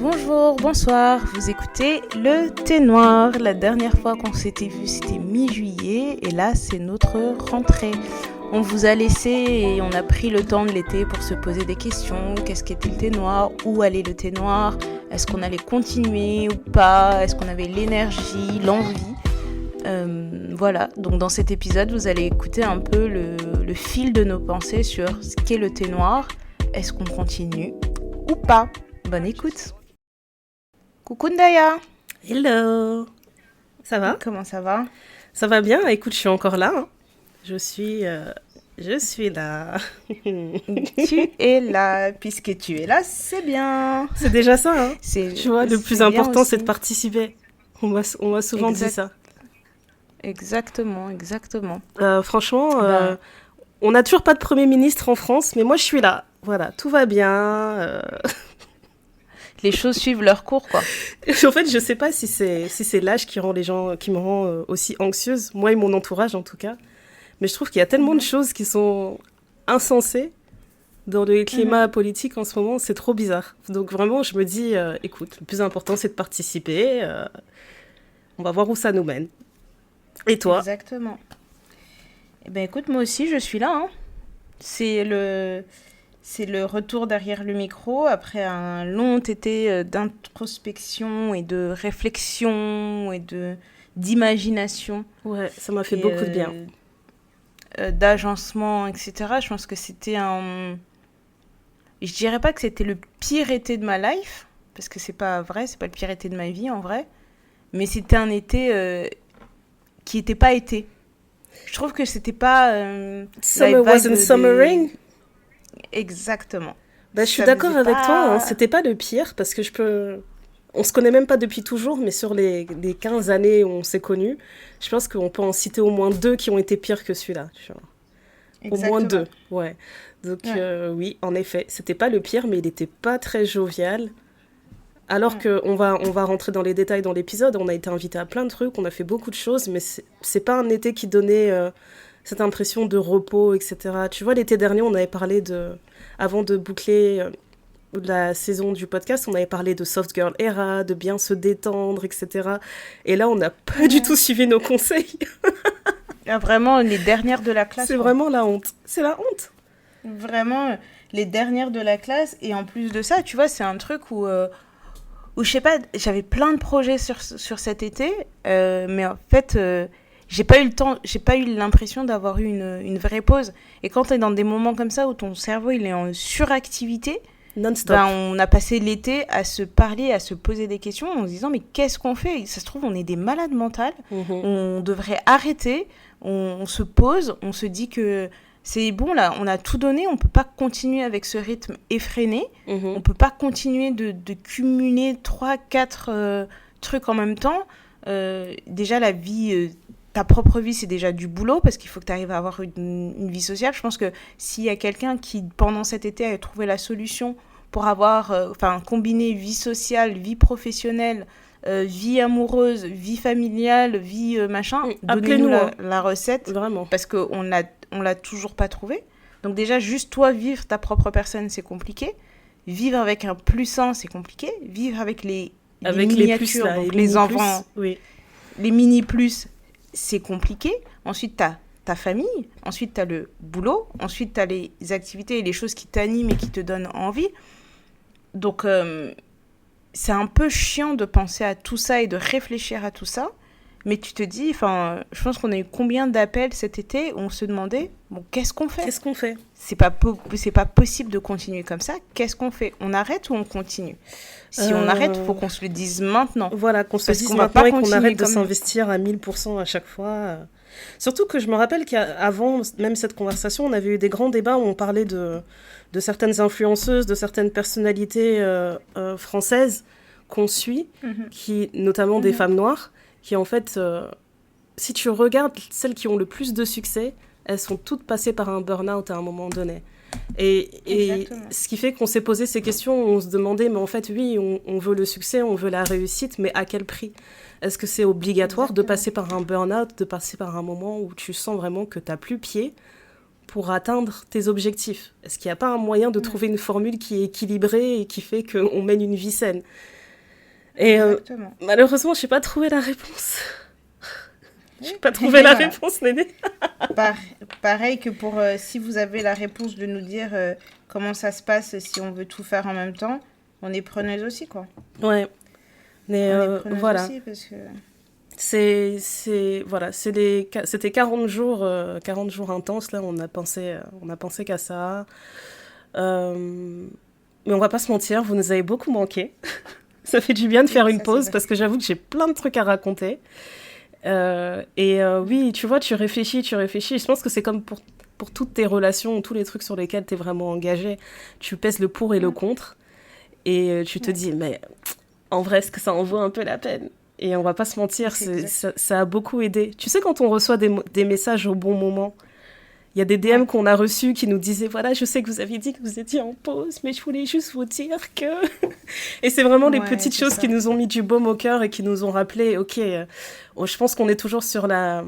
Bonjour, bonsoir, vous écoutez le Thé Noir. La dernière fois qu'on s'était vu, c'était mi-juillet et là, c'est notre rentrée. On vous a laissé et on a pris le temps de l'été pour se poser des questions. Qu'est-ce qu'était le Thé Noir? Où allait le Thé Noir? Est-ce qu'on allait continuer ou pas? Est-ce qu'on avait l'énergie, l'envie? Voilà, donc dans cet épisode, vous allez écouter un peu le fil de nos pensées sur ce qu'est le Thé Noir. Est-ce qu'on continue ou pas? Bonne écoute. Coucou Ndaya. Hello. Ça va? Comment ça va? Ça va bien, écoute, je suis encore là. Hein. Je suis là. Tu es là, puisque tu es là, c'est bien. C'est déjà ça, hein. Tu vois, le plus important, aussi. c'est de participer. On m'a souvent dit ça. Exactement. Franchement, on n'a toujours pas de Premier ministre en France, mais moi, je suis là. Voilà, tout va bien. Les choses suivent leur cours, quoi. En fait, je sais pas si c'est l'âge qui me rend aussi anxieuse, moi et mon entourage en tout cas. Mais je trouve qu'il y a tellement de choses qui sont insensées dans le climat politique en ce moment, c'est trop bizarre. Donc vraiment, je me dis, écoute, le plus important, c'est de participer. On va voir où ça nous mène. Et toi? Exactement. Eh ben écoute, moi aussi, je suis là. Hein. C'est le retour derrière le micro après un long été d'introspection et de réflexion et d'imagination. Ouais, ça m'a fait beaucoup de bien. D'agencement, etc. Je pense que c'était je dirais pas que c'était le pire été de ma life, parce que c'est pas vrai, c'est pas le pire été de ma vie en vrai, mais c'était un été qui était pas été. Je trouve que c'était pas... Summer wasn't summering. Exactement. Bah, je suis d'accord avec toi, hein. C'était pas le pire, parce que on se connaît même pas depuis toujours, mais sur les 15 années où on s'est connus, je pense qu'on peut en citer au moins 2 qui ont été pires que celui-là. Au moins 2, ouais. Donc oui, en effet, c'était pas le pire, mais il était pas très jovial. Alors qu'on va rentrer dans les détails dans l'épisode, on a été invité à plein de trucs, on a fait beaucoup de choses, mais c'est pas un été qui donnait cette impression de repos, etc. Tu vois, l'été dernier, on avait parlé avant de boucler la saison du podcast, on avait parlé de Soft Girl Era, de bien se détendre, etc. Et là, on n'a pas du tout suivi nos conseils. Vraiment, les dernières de la classe. C'est vraiment la honte. C'est la honte. Vraiment, les dernières de la classe. Et en plus de ça, tu vois, c'est un truc où je sais pas, j'avais plein de projets sur cet été, mais en fait, j'ai pas eu l'impression d'avoir eu une vraie pause. Et quand t'es dans des moments comme ça où ton cerveau il est en suractivité, non-stop. On a passé l'été à se parler, à se poser des questions en se disant mais qu'est-ce qu'on fait? Ça se trouve on est des malades mentales, on devrait arrêter, on se pose, on se dit que c'est bon là, on a tout donné, on peut pas continuer avec ce rythme effréné, on peut pas continuer de cumuler 3-4 trucs en même temps. Déjà la vie, ta propre vie c'est déjà du boulot parce qu'il faut que tu arrives à avoir une vie sociale. Je pense que s'il y a quelqu'un qui pendant cet été a trouvé la solution pour avoir, combiner vie sociale, vie professionnelle, vie amoureuse, vie familiale, vie machin, donnez-nous la recette. Vraiment. Parce qu'on l'a toujours pas trouvé. Donc déjà, juste toi, vivre ta propre personne, c'est compliqué. Vivre avec un plus 1, c'est compliqué. Vivre avec les miniatures, plus, là, donc les enfants, oui. Les mini-plus, c'est compliqué. Ensuite, t'as ta famille. Ensuite, t'as le boulot. Ensuite, t'as les activités et les choses qui t'animent et qui te donnent envie. Donc, c'est un peu chiant de penser à tout ça et de réfléchir à tout ça. Mais tu te dis, je pense qu'on a eu combien d'appels cet été où on se demandait, bon, qu'est-ce qu'on fait? C'est pas possible de continuer comme ça. Qu'est-ce qu'on fait? On arrête ou on continue? Si on arrête, il faut qu'on se le dise maintenant. Voilà, qu'on se le dise maintenant et qu'on arrête de s'investir à 1000% à chaque fois. Surtout que je me rappelle qu'avant même cette conversation, on avait eu des grands débats où on parlait de certaines influenceuses, de certaines personnalités françaises qu'on suit, qui, notamment des femmes noires, qui en fait, si tu regardes celles qui ont le plus de succès, elles sont toutes passées par un burn-out à un moment donné. Et ce qui fait qu'on s'est posé ces questions, on se demandait, mais en fait, oui, on veut le succès, on veut la réussite, mais à quel prix? Est-ce que c'est obligatoire de passer par un burn-out, de passer par un moment où tu sens vraiment que tu n'as plus pied pour atteindre tes objectifs? Est-ce qu'il n'y a pas un moyen de trouver une formule qui est équilibrée et qui fait qu'on mène une vie saine? Et malheureusement, je n'ai pas trouvé la réponse. Je n'ai pas trouvé la réponse, Néné. Pareil que pour si vous avez la réponse de nous dire comment ça se passe si on veut tout faire en même temps, on est preneuse aussi, quoi. Ouais. Mais voilà. Aussi parce que... C'était 40 jours intenses, là, on a pensé qu'à ça. Mais on va pas se mentir, vous nous avez beaucoup manqué. Ça fait du bien de faire une pause, parce que j'avoue que j'ai plein de trucs à raconter. Oui, tu vois, tu réfléchis. Je pense que c'est comme pour toutes tes relations, tous les trucs sur lesquels tu es vraiment engagé. Tu pèses le pour et le contre. Et tu te dis, mais en vrai, est-ce que ça en vaut un peu la peine? Et on va pas se mentir, ça a beaucoup aidé. Tu sais, quand on reçoit des messages au bon moment, il y a des DM qu'on a reçus qui nous disaient, voilà, je sais que vous avez dit que vous étiez en pause, mais je voulais juste vous dire que... Et c'est vraiment les petites choses qui nous ont mis du baume au cœur et qui nous ont rappelé, ok, je pense qu'on est toujours sur le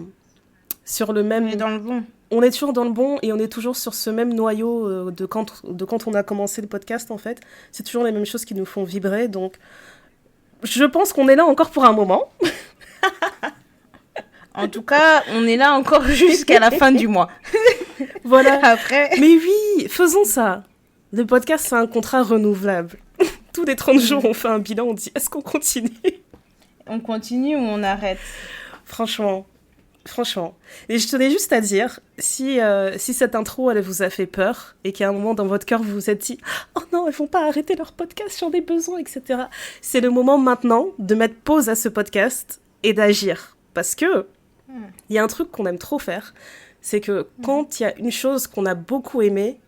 même... On est dans le bon. On est toujours dans le bon et on est toujours sur ce même noyau de quand on a commencé le podcast, en fait. C'est toujours les mêmes choses qui nous font vibrer, donc je pense qu'on est là encore pour un moment. En tout cas, on est là encore jusqu'à la fin du mois. Voilà. Après... Mais oui, faisons ça. Le podcast, c'est un contrat renouvelable. Tous les 30 jours, on fait un bilan, on dit, est-ce qu'on continue? On continue ou on arrête? Franchement. Et je tenais juste à dire, si cette intro, elle vous a fait peur, et qu'à un moment dans votre cœur, vous vous êtes dit « Oh non, elles vont pas arrêter leur podcast, j'en ai besoin, etc. » C'est le moment maintenant de mettre pause à ce podcast et d'agir. Parce que il y a un truc qu'on aime trop faire, c'est que quand il y a une chose qu'on a beaucoup aimée,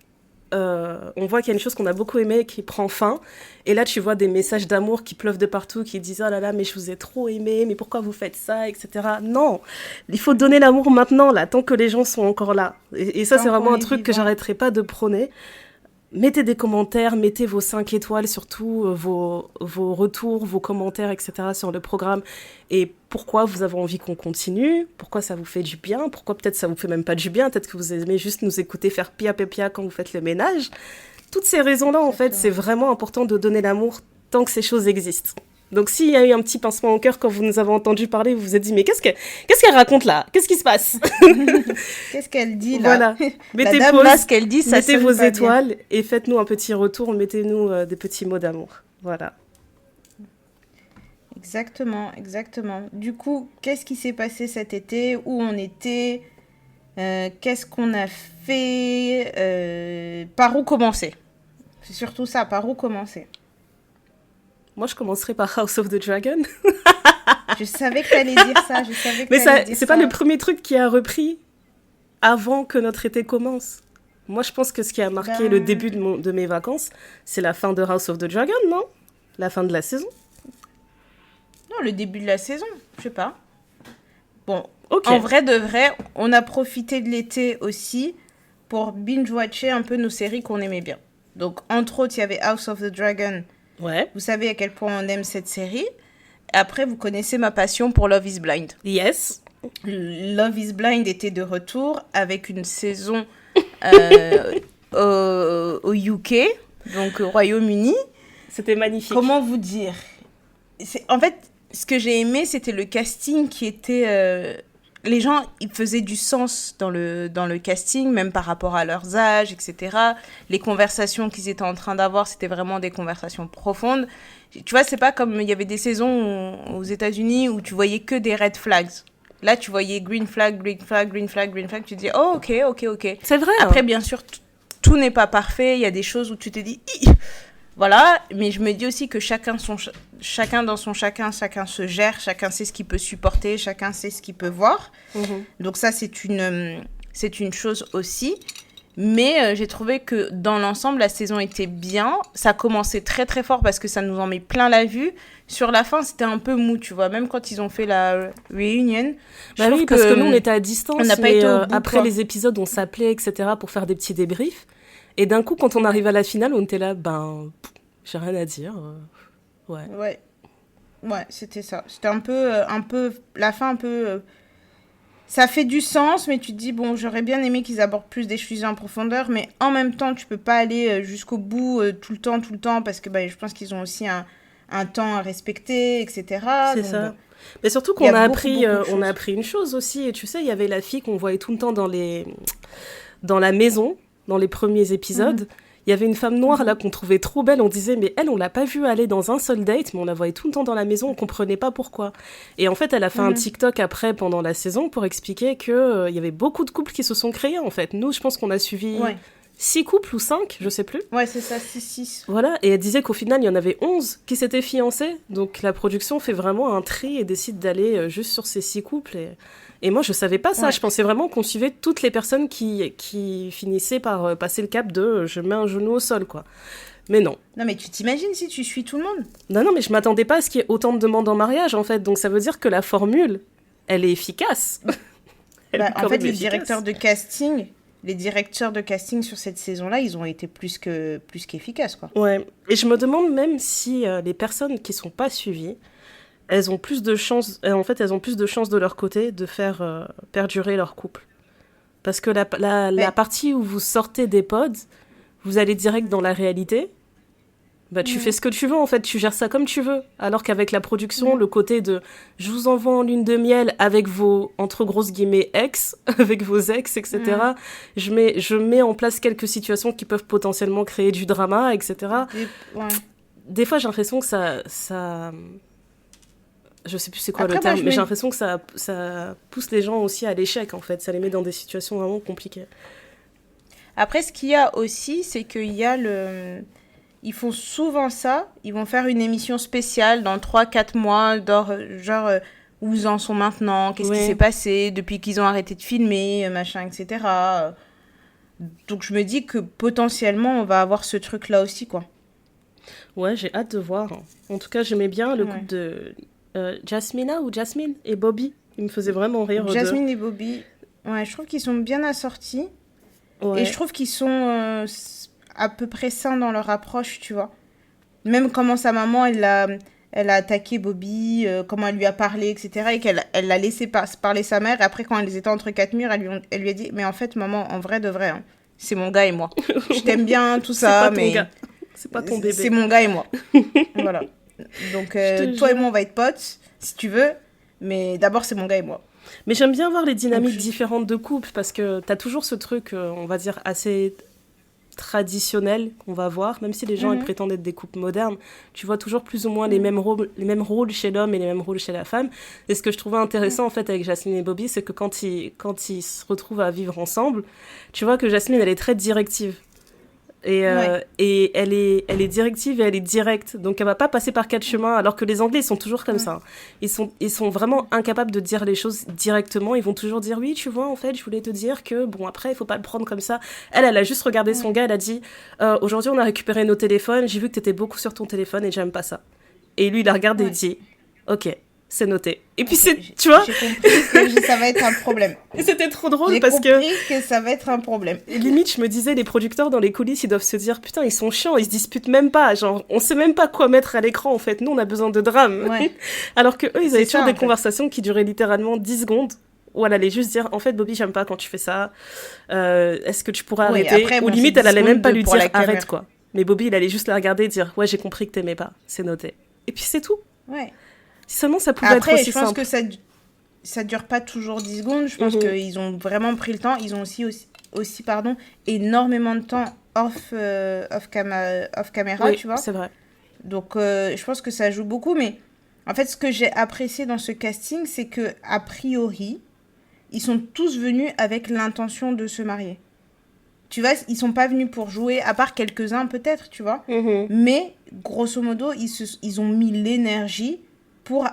on voit qu'il y a une chose qu'on a beaucoup aimée qui prend fin, et là tu vois des messages d'amour qui pleuvent de partout, qui disent « Oh là là, mais je vous ai trop aimé, mais pourquoi vous faites ça, etc. » Non, il faut donner l'amour maintenant, là, tant que les gens sont encore là. Et ça, c'est vraiment un truc que j'arrêterai pas de prôner. Mettez des commentaires, mettez vos 5 étoiles, surtout vos retours, vos commentaires, etc. sur le programme. Et pourquoi vous avez envie qu'on continue, pourquoi ça vous fait du bien, pourquoi peut-être ça vous fait même pas du bien, peut-être que vous aimez juste nous écouter faire pia quand vous faites le ménage. Toutes ces raisons-là, en fait, c'est vraiment important de donner l'amour tant que ces choses existent. Donc s'il y a eu un petit pincement au cœur quand vous nous avez entendu parler, vous vous êtes dit, mais qu'est-ce qu'elle raconte là? Qu'est-ce qui se passe? Qu'est-ce qu'elle dit là? Voilà. Mettez pause, là, ce qu'elle dit, ça mettez vos étoiles et faites-nous un petit retour, mettez-nous des petits mots d'amour. Voilà. Exactement. Du coup, qu'est-ce qui s'est passé cet été? Où on était? Qu'est-ce qu'on a fait? Par où commencer? C'est surtout ça, par où commencer? Moi, je commencerai par House of the Dragon. Je savais que t'allais dire ça. Mais c'est pas le premier truc qui a repris avant que notre été commence. Moi, je pense que ce qui a marqué le début de mes vacances, c'est la fin de House of the Dragon, non? La fin de la saison. Non, le début de la saison, je sais pas. Bon, en vrai de vrai, on a profité de l'été aussi pour binge-watcher un peu nos séries qu'on aimait bien. Donc, entre autres, il y avait House of the Dragon. Ouais. Vous savez à quel point on aime cette série. Après, vous connaissez ma passion pour Love is Blind. Yes. Love is Blind était de retour avec une saison au UK, donc au Royaume-Uni. C'était magnifique. Comment vous dire? En fait, ce que j'ai aimé, c'était le casting qui était... les gens, ils faisaient du sens dans le casting, même par rapport à leurs âges, etc. Les conversations qu'ils étaient en train d'avoir, c'était vraiment des conversations profondes. Tu vois, c'est pas comme il y avait des saisons aux États-Unis où tu voyais que des red flags. Là, tu voyais green flag, green flag, green flag, green flag. Tu te dis, oh, ok. C'est vrai. Après, bien sûr, tout n'est pas parfait. Il y a des choses où tu te dis... Voilà, mais je me dis aussi que chacun dans son chacun se gère, chacun sait ce qu'il peut supporter, chacun sait ce qu'il peut voir. Donc ça, c'est une chose aussi. Mais j'ai trouvé que dans l'ensemble, la saison était bien. Ça commençait très très fort parce que ça nous en met plein la vue. Sur la fin, c'était un peu mou, tu vois. Même quand ils ont fait la réunion. Bah oui, parce que nous, on était à distance. On n'a pas été au bout, après les épisodes, on s'appelait, etc. pour faire des petits débriefs. Et d'un coup, quand on arrive à la finale, on était là, j'ai rien à dire. Ouais, c'était ça. C'était un peu la fin un peu ça fait du sens, mais tu te dis, bon, j'aurais bien aimé qu'ils abordent plus des sujets en profondeur, mais en même temps, tu peux pas aller jusqu'au bout tout le temps, parce que je pense qu'ils ont aussi un temps à respecter, etc. C'est Donc, ça. bon, Mais surtout il y qu'on a a beaucoup, appris, beaucoup de on a choses. appris une chose aussi. Et tu sais, il y avait la fille qu'on voyait tout le temps dans la maison, dans les premiers épisodes. Il y avait une femme noire là qu'on trouvait trop belle. On disait, mais elle, on l'a pas vue aller dans un seul date, mais on la voyait tout le temps dans la maison. On comprenait pas pourquoi. Et en fait, elle a fait un TikTok après, pendant la saison, pour expliquer que il y avait beaucoup de couples qui se sont créés, en fait. Nous, je pense qu'on a suivi Ouais, 6 couples ou 5, je sais plus. ouais, c'est ça, 6-6. Voilà, et elle disait qu'au final, il y en avait 11 qui s'étaient fiancés. Donc la production fait vraiment un tri et décide d'aller juste sur ces 6 couples. Et moi, je savais pas ça. Ouais. Je pensais vraiment qu'on suivait toutes les personnes qui finissaient par passer le cap de je mets un genou au sol, quoi. Mais non. Non, mais tu t'imagines si tu suis tout le monde? Non, mais je m'attendais pas à ce qu'il y ait autant de demandes en mariage, en fait. Donc ça veut dire que la formule, elle est efficace. Elle est En quand fait, même efficace. les directeurs de casting sur cette saison-là, ils ont été plus qu'efficaces, quoi. Ouais, et je me demande même si les personnes qui sont pas suivies, elles ont plus de chances, en fait, elles ont plus de chances de leur côté de faire perdurer leur couple. Parce que la partie où vous sortez des pods, vous allez direct dans la réalité. Bah, tu fais ce que tu veux, en fait, tu gères ça comme tu veux. Alors qu'avec la production, le côté de je vous envoie en lune de miel avec vos, entre grosses guillemets, ex, avec vos ex, etc. Je mets en place quelques situations qui peuvent potentiellement créer du drama, etc. Ouais. Des fois, j'ai l'impression que ça je sais plus c'est quoi Après, le terme, moi, mais j'ai l'impression que ça pousse les gens aussi à l'échec, en fait. Ça les met dans des situations vraiment compliquées. Après, ce qu'il y a aussi, c'est qu'il y a ils font souvent ça. Ils vont faire une émission spéciale dans 3-4 mois, genre où ils en sont maintenant, qu'est-ce qui Ouais. s'est passé depuis qu'ils ont arrêté de filmer, machin, etc. Donc je me dis que potentiellement, on va avoir ce truc-là aussi, quoi. Ouais, j'ai hâte de voir. En tout cas, j'aimais bien le Ouais. couple de Jasmina ou Jasmine et Bobby. Ils me faisaient vraiment rire, eux deux. Jasmine et Bobby, ouais, je trouve qu'ils sont bien assortis. Ouais. Et je trouve qu'ils sont à peu près sains dans leur approche, tu vois. Même comment sa maman, elle a attaqué Bobby, comment elle lui a parlé, etc. Et elle l'a laissé parler sa mère. Et après, quand ils étaient entre quatre murs, elle lui a dit, mais en fait, maman, en vrai de vrai, hein, c'est mon gars et moi. Je t'aime bien, tout C'est ça, pas ton mais gars. C'est pas ton bébé. c'est mon gars et moi. Voilà. Donc, Je te toi et jure. moi, on va être potes, si tu veux. Mais d'abord, c'est mon gars et moi. Mais j'aime bien voir les dynamiques Donc, différentes de couple parce que t'as toujours ce truc, on va dire, assez traditionnel qu'on va voir, même si les gens ils prétendent être des couples modernes, tu vois toujours plus ou moins les mêmes rôles chez l'homme et les mêmes rôles chez la femme. Et ce que je trouvais intéressant en fait avec Jasmine et Bobby, c'est que quand ils se retrouvent à vivre ensemble, tu vois que Jasmine elle est très directive. Et elle est directive et elle est directe. Donc elle va pas passer par 4 chemins, alors que les Anglais ils sont toujours comme ça. Ils sont vraiment incapables de dire les choses directement. Ils vont toujours dire oui, tu vois, en fait, je voulais te dire que bon, après, il faut pas le prendre comme ça. Elle a juste regardé son gars, elle a dit aujourd'hui on a récupéré nos téléphones, j'ai vu que t'étais beaucoup sur ton téléphone et j'aime pas ça. Et lui il a regardé et dit ok, c'est noté. Et puis tu vois, j'ai compris que ça va être un problème. et c'était trop drôle J'ai parce que compris que ça va être un problème. limite, je me disais, les producteurs dans les coulisses, ils doivent se dire putain, ils sont chiants, ils se disputent même pas. Genre, on sait même pas quoi mettre à l'écran en fait. Nous, on a besoin de drame. Ouais. Alors que eux, ils avaient C'est toujours ça, des en fait. conversations qui duraient littéralement 10 secondes. Où elle allait juste dire en fait, Bobby, j'aime pas quand tu fais ça. Est-ce que tu pourrais Oui, arrêter après, Ou bon, limite, c'est elle allait 10 même pas secondes lui pour dire la caméra. arrête quoi. Mais Bobby, il allait juste la regarder et dire ouais, j'ai compris que t'aimais pas. C'est noté. Et puis c'est tout. Ouais. Si seulement ça pouvait Après, être aussi je pense simple. que ça dure pas toujours 10 secondes. Je pense qu'ils ont vraiment pris le temps. Ils ont aussi énormément de temps off caméra, Oui, tu vois. c'est vrai. Donc, je pense que ça joue beaucoup. Mais en fait, ce que j'ai apprécié dans ce casting, c'est que a priori, ils sont tous venus avec l'intention de se marier. Tu vois, ils sont pas venus pour jouer, à part quelques-uns peut-être, tu vois. Mais, grosso modo, ils ont mis l'énergie pour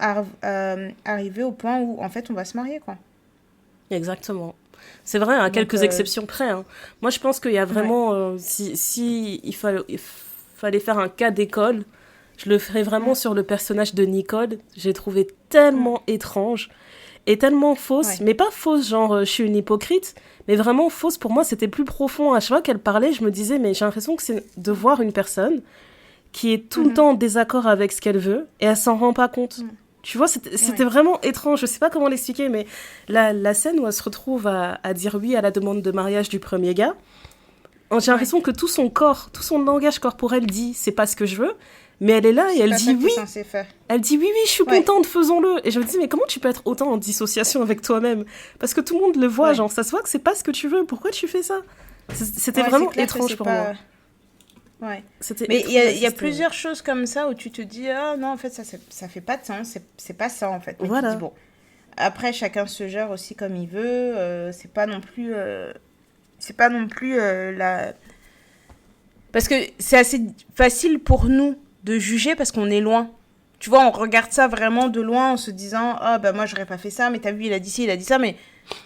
arriver au point où, en fait, on va se marier, quoi. Exactement. C'est vrai, à Donc, quelques exceptions près. Hein. Moi, je pense qu'il y a vraiment... si il fallait faire un cas d'école, je le ferais vraiment sur le personnage de Nicole. J'ai trouvé tellement étrange et tellement fausse. Ouais. Mais pas fausse, genre je suis une hypocrite, mais vraiment fausse. Pour moi, c'était plus profond. À chaque fois qu'elle parlait, je me disais, mais j'ai l'impression que c'est de voir une personne qui est tout le temps en désaccord avec ce qu'elle veut et elle s'en rend pas compte. Tu vois, c'était vraiment étrange. Je sais pas comment l'expliquer, mais la scène où elle se retrouve à dire oui à la demande de mariage du premier gars, j'ai l'impression que tout son corps, tout son langage corporel dit c'est pas ce que je veux, mais elle est là et elle dit oui. Elle dit oui, je suis contente, faisons-le. Et je me dis, mais comment tu peux être autant en dissociation avec toi-même? Parce que tout le monde le voit, genre, ça se voit que c'est pas ce que tu veux. Pourquoi tu fais ça? C'était vraiment étrange pour moi. Ouais. Mais il y a plusieurs choses comme ça où tu te dis, ah non, en fait, ça fait pas de sens, c'est pas ça, en fait. Mais tu dis, bon, après, chacun se gère aussi comme il veut, c'est pas non plus la... Parce que c'est assez facile pour nous de juger parce qu'on est loin. Tu vois, on regarde ça vraiment de loin en se disant, ah bah moi, j'aurais pas fait ça, mais t'as vu, il a dit ci, il a dit ça, mais...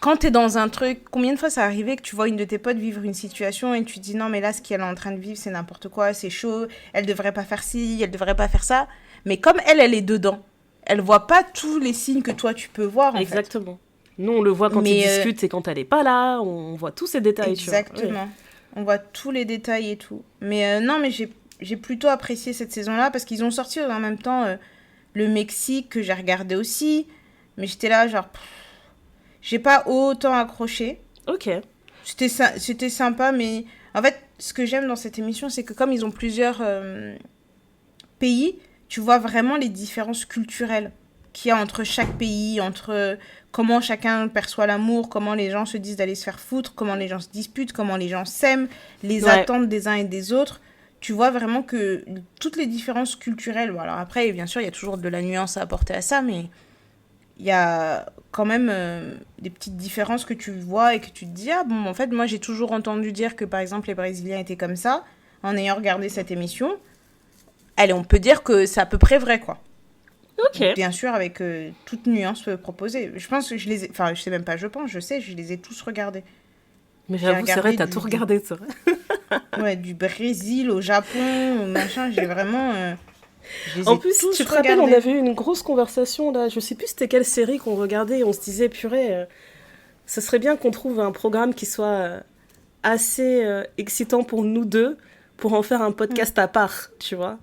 Quand t'es dans un truc, combien de fois ça arrivé que tu vois une de tes potes vivre une situation et tu te dis non mais là ce qu'elle est en train de vivre c'est n'importe quoi, c'est chaud, elle devrait pas faire ci, elle devrait pas faire ça. Mais comme elle est dedans, elle voit pas tous les signes que toi tu peux voir en Exactement. Fait. Nous on le voit quand ils discutent et quand elle est pas là, on voit tous ces détails. Exactement. Tu vois. On voit tous les détails et tout. Mais non mais j'ai plutôt apprécié cette saison-là parce qu'ils ont sorti en même temps le Mexique que j'ai regardé aussi. Mais j'étais là genre... J'ai pas autant accroché. Ok. C'était sympa, mais en fait, ce que j'aime dans cette émission, c'est que comme ils ont plusieurs pays, tu vois vraiment les différences culturelles qu'il y a entre chaque pays, entre comment chacun perçoit l'amour, comment les gens se disent d'aller se faire foutre, comment les gens se disputent, comment les gens s'aiment, les attentes des uns et des autres. Tu vois vraiment que toutes les différences culturelles... Bon, alors après, bien sûr, il y a toujours de la nuance à apporter à ça, mais... Il y a quand même des petites différences que tu vois et que tu te dis, ah bon, en fait, moi, j'ai toujours entendu dire que, par exemple, les Brésiliens étaient comme ça, en ayant regardé cette émission. Allez, on peut dire que c'est à peu près vrai, quoi. Ok. Donc, bien sûr, avec toute nuance proposée. Je pense que je les ai... Enfin, je sais même pas, je sais, je les ai tous regardés. Mais j'avoue, c'est vrai, t'as tout regardé, ça. Ouais, du Brésil au Japon, au machin, j'ai vraiment... En plus, tu te rappelles, on avait eu une grosse conversation là, je sais plus c'était quelle série qu'on regardait, et on se disait, purée, ce serait bien qu'on trouve un programme qui soit assez excitant pour nous deux, pour en faire un podcast à part, tu vois.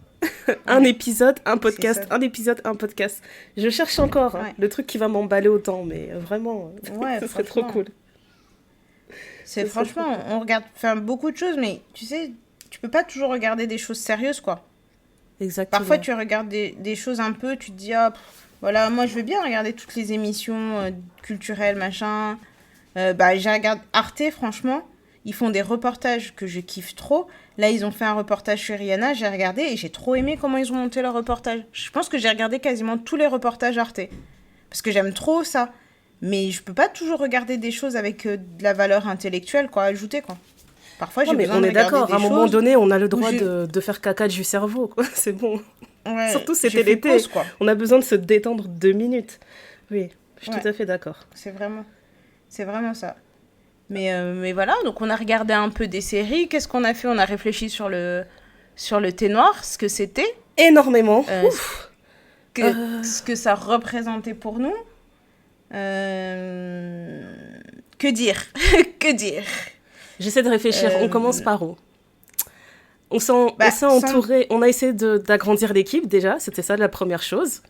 Un épisode, un podcast, un épisode, un podcast. Je cherche encore le truc qui va m'emballer autant, mais vraiment, ce serait trop cool. C'est franchement, on regarde beaucoup de choses, mais tu sais, tu peux pas toujours regarder des choses sérieuses, quoi. Exactement. Parfois, tu regardes des choses un peu, tu te dis, ah, voilà, moi, je veux bien regarder toutes les émissions culturelles, machin. J'ai regardé Arte, franchement. Ils font des reportages que je kiffe trop. Là, ils ont fait un reportage sur Rihanna, j'ai regardé et j'ai trop aimé comment ils ont monté leur reportage. Je pense que j'ai regardé quasiment tous les reportages Arte. Parce que j'aime trop ça. Mais je peux pas toujours regarder des choses avec de la valeur intellectuelle, quoi, ajoutée, quoi. Parfois, j'ai besoin de regarder des choses. On est d'accord, à un moment donné, on a le droit de faire caca du cerveau, quoi. C'est bon. Ouais, surtout, c'était l'été. Pause, quoi. On a besoin de se détendre 2 minutes. Oui, je suis tout à fait d'accord. C'est vraiment ça. Mais voilà, donc on a regardé un peu des séries. Qu'est-ce qu'on a fait? On a réfléchi sur le thé noir, ce que c'était. Énormément. Ce que ça représentait pour nous. Que dire? Que dire? J'essaie de réfléchir. On commence par où? On s'est entouré. On a essayé d'agrandir l'équipe déjà. C'était ça la première chose.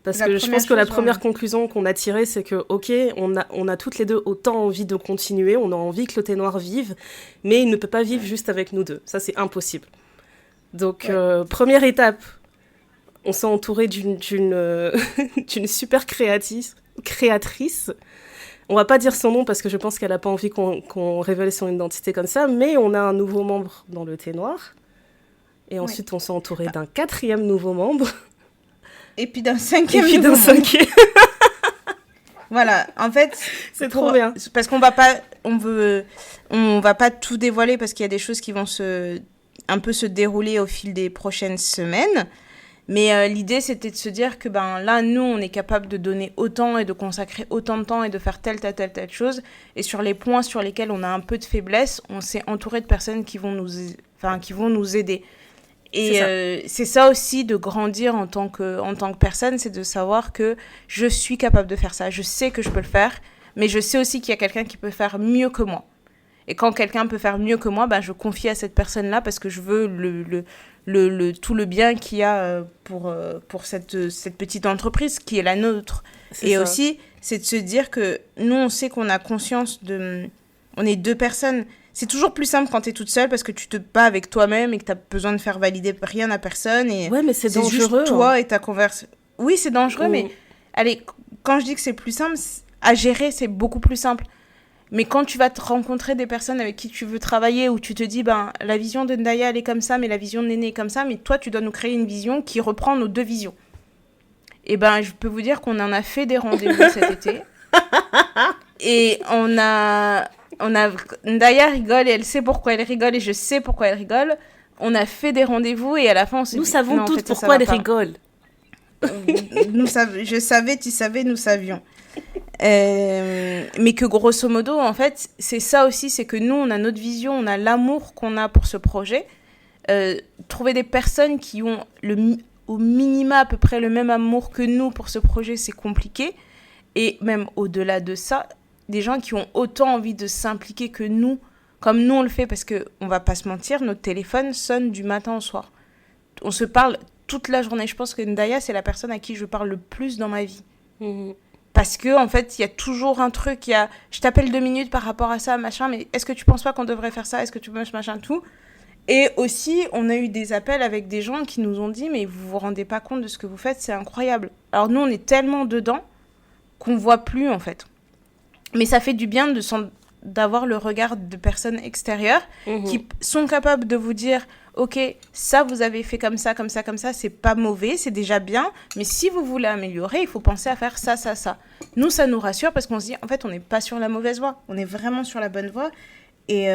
Parce que je pense que la première conclusion qu'on a tirée, c'est que, ok, on a toutes les deux autant envie de continuer. On a envie que le thé noir vive. Mais il ne peut pas vivre juste avec nous deux. Ça, c'est impossible. Donc, première étape, on s'est entouré d'une super créatrice. On va pas dire son nom parce que je pense qu'elle a pas envie qu'on révèle son identité comme ça, mais on a un nouveau membre dans le thé noir. Et ensuite, on s'est entouré d'un 4e nouveau membre. Et puis d'un 5e nouveau membre. Voilà, en fait... C'est trop bien. Parce qu'on va pas tout dévoiler parce qu'il y a des choses qui vont un peu se dérouler au fil des prochaines semaines. Mais l'idée, c'était de se dire que là, nous, on est capable de donner autant et de consacrer autant de temps et de faire telle chose. Et sur les points sur lesquels on a un peu de faiblesse, on s'est entouré de personnes qui vont nous aider. Et c'est ça aussi de grandir en tant que personne, c'est de savoir que je suis capable de faire ça. Je sais que je peux le faire, mais je sais aussi qu'il y a quelqu'un qui peut faire mieux que moi. Et quand quelqu'un peut faire mieux que moi, je confie à cette personne-là parce que je veux tout le bien qu'il y a pour cette petite entreprise qui est la nôtre. Et ça. Aussi, c'est de se dire que nous, on sait qu'on a conscience on est 2 personnes. C'est toujours plus simple quand tu es toute seule parce que tu te bats avec toi-même et que tu as besoin de faire valider rien à personne. Et ouais, mais c'est dangereux. Juste toi et ta conversation. Oui, c'est dangereux, mais allez, quand je dis que c'est plus simple, à gérer, c'est beaucoup plus simple. Mais quand tu vas te rencontrer des personnes avec qui tu veux travailler, où tu te dis, la vision de Ndaya, elle est comme ça, mais la vision de Néné est comme ça, mais toi, tu dois nous créer une vision qui reprend nos 2 visions. Et je peux vous dire qu'on en a fait des rendez-vous cet été. Et Ndaya rigole et elle sait pourquoi elle rigole et je sais pourquoi elle rigole. On a fait des rendez-vous et à la fin, on s'est dit... Nous savons toutes pourquoi elle rigole. Je savais, tu savais, nous savions. Mais que grosso modo, en fait, c'est ça aussi, c'est que nous, on a notre vision, on a l'amour qu'on a pour ce projet. Trouver des personnes qui ont au minima à peu près le même amour que nous pour ce projet, c'est compliqué. Et même au-delà de ça, des gens qui ont autant envie de s'impliquer que nous, comme nous on le fait, parce qu'on va pas se mentir, notre téléphone sonne du matin au soir. On se parle toute la journée. Je pense que Ndaya, c'est la personne à qui je parle le plus dans ma vie. Mmh. Parce que, en fait, il y a toujours un truc, je t'appelle 2 minutes par rapport à ça, machin, mais est-ce que tu penses pas qu'on devrait faire ça? Est-ce que tu penses machin, tout? Et aussi, on a eu des appels avec des gens qui nous ont dit, mais vous vous rendez pas compte de ce que vous faites, c'est incroyable. Alors nous, on est tellement dedans qu'on voit plus, en fait. Mais ça fait du bien d'avoir le regard de personnes extérieures qui sont capables de vous dire « Ok, ça, vous avez fait comme ça, c'est pas mauvais, c'est déjà bien, mais si vous voulez améliorer, il faut penser à faire ça, ça, ça. » Nous, ça nous rassure parce qu'on se dit « En fait, on n'est pas sur la mauvaise voie, on est vraiment sur la bonne voie. » Et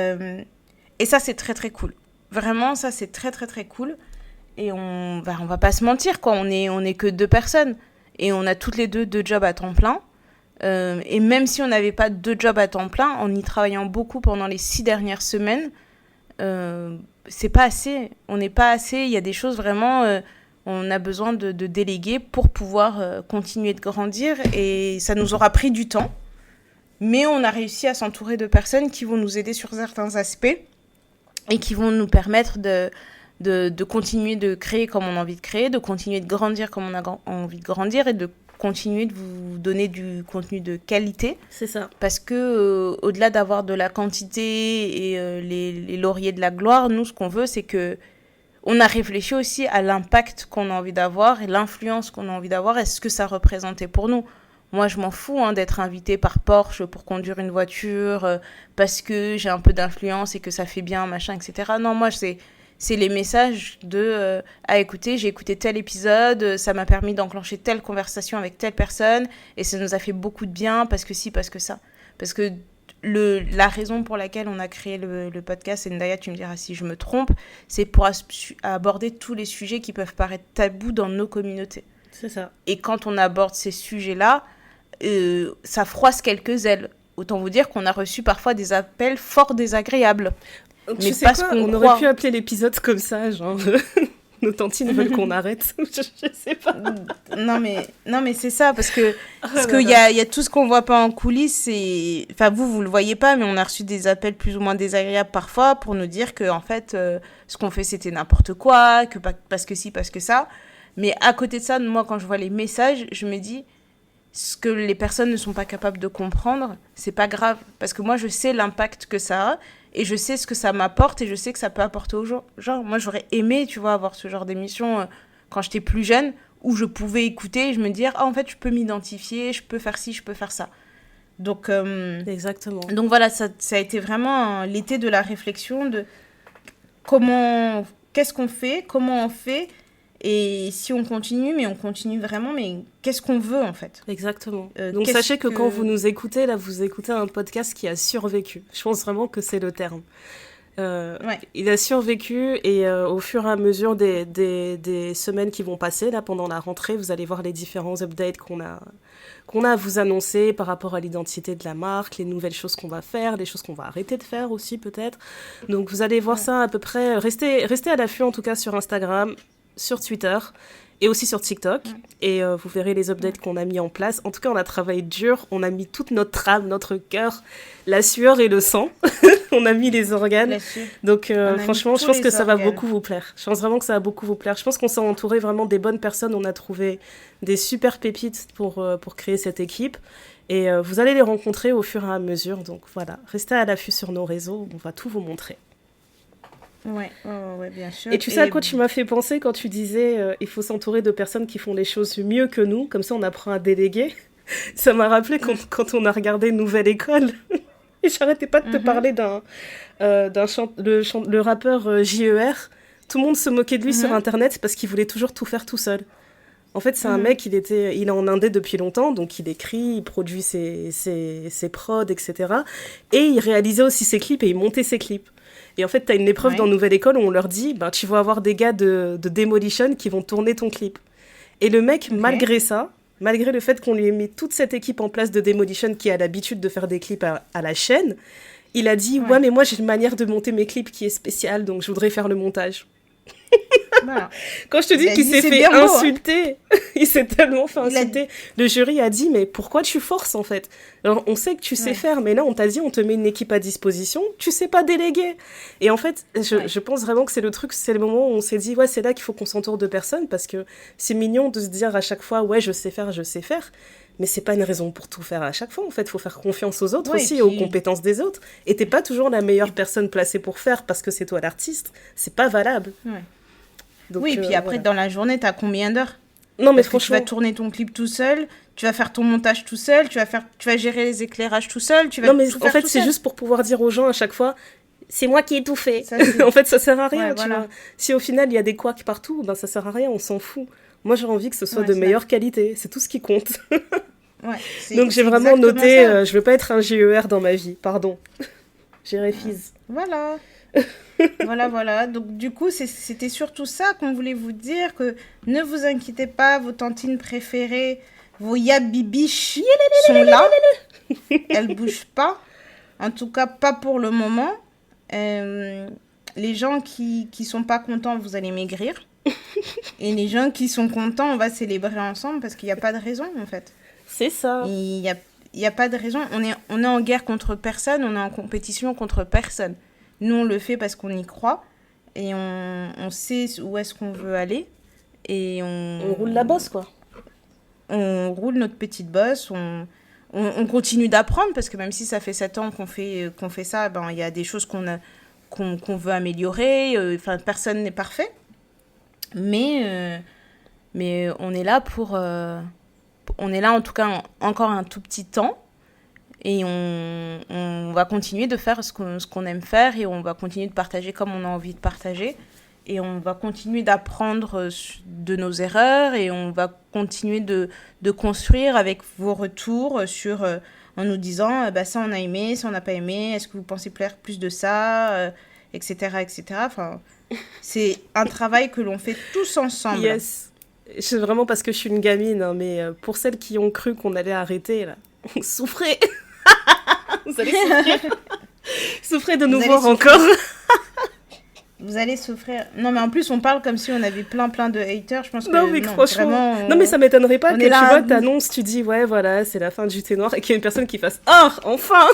ça, c'est très, très cool. Vraiment, ça, c'est très, très, très cool. Et on va pas se mentir, quoi. On est que 2 personnes. Et on a toutes les 2 jobs à temps plein. Et même si on n'avait pas 2 jobs à temps plein, en y travaillant beaucoup pendant les 6 dernières semaines, c'est pas assez. On n'est pas assez. Il y a des choses vraiment... on a besoin de déléguer pour pouvoir continuer de grandir. Et ça nous aura pris du temps. Mais on a réussi à s'entourer de personnes qui vont nous aider sur certains aspects et qui vont nous permettre de continuer de créer comme on a envie de créer, de continuer de grandir comme on a envie de grandir et de continuer de vous donner du contenu de qualité. C'est ça. Parce que au-delà d'avoir de la quantité et les lauriers de la gloire, nous, ce qu'on veut, c'est que on a réfléchi aussi à l'impact qu'on a envie d'avoir et l'influence qu'on a envie d'avoir et ce que ça représentait pour nous. Moi, je m'en fous d'être invitée par Porsche pour conduire une voiture parce que j'ai un peu d'influence et que ça fait bien, machin, etc. Non, moi, c'est les messages de écoutez, j'ai écouté tel épisode, ça m'a permis d'enclencher telle conversation avec telle personne et ça nous a fait beaucoup de bien parce que ci, parce que ça. Parce que la raison pour laquelle on a créé le podcast, et Ndaya, tu me diras si je me trompe, c'est pour aborder tous les sujets qui peuvent paraître tabous dans nos communautés. C'est ça. Et quand on aborde ces sujets-là, ça froisse quelques ailes. Autant vous dire qu'on a reçu parfois des appels fort désagréables. Tu sais quoi, on aurait pu appeler l'épisode comme ça, genre nos tantines veulent qu'on arrête. Je sais pas. Non mais c'est ça parce que il y a tout ce qu'on voit pas en coulisses et enfin vous le voyez pas mais on a reçu des appels plus ou moins désagréables parfois pour nous dire que en fait ce qu'on fait c'était n'importe quoi, que parce que ci parce que ça. Mais à côté de ça, moi quand je vois les messages, je me dis ce que les personnes ne sont pas capables de comprendre, c'est pas grave parce que moi je sais l'impact que ça a. Et je sais ce que ça m'apporte et je sais que ça peut apporter aux gens. Genre, moi, j'aurais aimé, tu vois, avoir ce genre d'émission quand j'étais plus jeune où je pouvais écouter et je me dire, en fait, je peux m'identifier, je peux faire ci, je peux faire ça. Donc, exactement. Donc voilà, ça a été vraiment l'été de la réflexion de qu'est-ce qu'on fait, comment on fait et si on continue, mais on continue vraiment, mais qu'est-ce qu'on veut en fait? Exactement. Donc sachez que quand vous nous écoutez, là, vous écoutez un podcast qui a survécu. Je pense vraiment que c'est le terme. Ouais. Il a survécu et au fur et à mesure des semaines qui vont passer, là, pendant la rentrée, vous allez voir les différents updates qu'on a à vous annoncer par rapport à l'identité de la marque, les nouvelles choses qu'on va faire, les choses qu'on va arrêter de faire aussi peut-être. Donc vous allez voir ça à peu près. Restez à l'affût en tout cas sur Instagram, sur Twitter et aussi sur TikTok et vous verrez les updates qu'on a mis en place. En tout cas, on a travaillé dur, on a mis toute notre âme, notre cœur, la sueur et le sang on a mis les organes. Là-dessus. Donc On a franchement, mis je tous pense que les ça va organes. beaucoup vous plaire. Je pense vraiment que ça va beaucoup vous plaire. Je pense qu'on s'est entouré vraiment des bonnes personnes. On a trouvé des super pépites pour créer cette équipe. Et vous allez les rencontrer au fur et à mesure. Donc voilà, restez à l'affût sur nos réseaux. On va tout vous montrer. Ouais, bien sûr. Et tu sais à quoi tu m'as fait penser quand tu disais il faut s'entourer de personnes qui font les choses mieux que nous. Comme ça, on apprend à déléguer. Ça m'a rappelé quand on a regardé Nouvelle École. Et j'arrêtais pas de te parler le rappeur JER. Tout le monde se moquait de lui sur Internet parce qu'il voulait toujours tout faire tout seul. En fait, c'est un mec, il est en Indé depuis longtemps, donc il écrit, il produit ses prods, etc. Et il réalisait aussi ses clips et il montait ses clips. Et en fait, t'as une épreuve dans Nouvelle École où on leur dit, tu vas avoir des gars de Demolition qui vont tourner ton clip. Et le mec, malgré ça, malgré le fait qu'on lui ait mis toute cette équipe en place de Demolition qui a l'habitude de faire des clips à la chaîne, il a dit, ouais mais moi j'ai une manière de monter mes clips qui est spéciale, donc je voudrais faire le montage. Voilà. Quand je te dis qu'il s'est fait insulter, il s'est tellement fait insulter. Le jury a dit, mais pourquoi tu forces en fait ? Alors on sait que tu sais faire, mais là on t'a dit, on te met une équipe à disposition, tu sais pas déléguer. Et en fait, je pense vraiment que c'est le moment où on s'est dit, ouais c'est là qu'il faut qu'on s'entoure de personnes, parce que c'est mignon de se dire à chaque fois, ouais je sais faire, mais c'est pas une raison pour tout faire à chaque fois. En fait, faut faire confiance aux autres aussi, aux compétences des autres. Et t'es pas toujours la meilleure personne placée pour faire parce que c'est toi l'artiste. C'est pas valable. Ouais. Donc, et puis après, dans la journée, t'as combien d'heures ? Non, mais parce franchement... que tu vas tourner ton clip tout seul, tu vas faire ton montage tout seul, tu vas gérer les éclairages tout seul, tu vas non, mais tout en fait, c'est seul. juste pour pouvoir dire aux gens à chaque fois, c'est moi qui ai tout fait. Ça, en fait, ça sert à rien, tu vois. Si au final, il y a des couacs partout, ça sert à rien, on s'en fout. Moi, j'ai envie que ce soit de meilleure qualité. C'est tout ce qui compte. Donc, j'ai vraiment noté, je veux pas être un GER dans ma vie. Pardon. J'ai réfise. Voilà. voilà. Donc, du coup, c'était surtout ça qu'on voulait vous dire, que ne vous inquiétez pas, vos tantines préférées, vos yabibiches sont là. Elles bougent pas. En tout cas, pas pour le moment. Les gens qui sont pas contents, vous allez maigrir. Et les gens qui sont contents, on va célébrer ensemble parce qu'il n'y a pas de raison, en fait. C'est ça. Il y a pas de raison. On est en guerre contre personne, on est en compétition contre personne. Nous, on le fait parce qu'on y croit et on sait où est-ce qu'on veut aller. Et on roule la bosse, quoi. On roule notre petite bosse, on continue d'apprendre parce que même si ça fait 7 ans qu'on fait ça, il y a des choses qu'on veut améliorer. Personne n'est parfait. Mais on est là on est là en tout cas encore un tout petit temps et on va continuer de faire ce qu'on aime faire et on va continuer de partager comme on a envie de partager et on va continuer d'apprendre de nos erreurs et on va continuer de construire avec vos retours en nous disant ça on a aimé, ça on n'a pas aimé, est-ce que vous pensez plaire plus de ça, etc. Enfin, c'est un travail que l'on fait tous ensemble. Yes. C'est vraiment parce que je suis une gamine, hein, mais pour celles qui ont cru qu'on allait arrêter, là, souffrez. Vous allez souffrir. Souffrez de nous voir encore. Vous allez souffrir. Non, mais en plus, on parle comme si on avait plein de haters. Je pense que non, mais franchement, non, mais ça m'étonnerait pas que tu vois, t'annonces, tu dis, ouais, voilà, c'est la fin du thé noir, et qu'il y a une personne qui fasse, enfin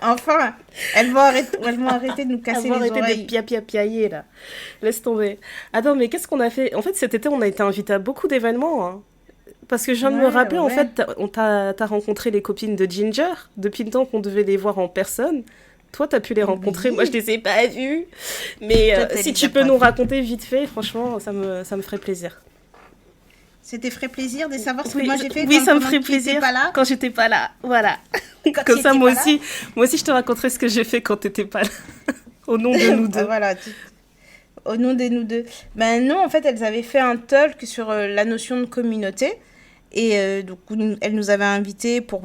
Enfin, elles vont arrêter de nous casser les oreilles. Elles vont arrêter de piailler, là. Laisse tomber. Attends, mais qu'est-ce qu'on a fait ? En fait, cet été, on a été invités à beaucoup d'événements, hein. Parce que je viens de me rappeler, en fait, t'as rencontré les copines de Ginger, depuis le temps qu'on devait les voir en personne. Toi, t'as pu les rencontrer, moi je les ai pas vues. Mais si tu peux nous raconter vite fait, franchement, ça me ferait plaisir. C'était ferait plaisir de savoir ce que moi j'ai fait. Oui, ça me ferait plaisir quand j'étais pas là. Voilà. Comme ça, moi aussi, je te raconterai ce que j'ai fait quand t'étais pas là. Au nom de nous deux. Voilà. Au nom de nous deux. Non, en fait, elles avaient fait un talk sur la notion de communauté. Et donc, elle nous avait invités pour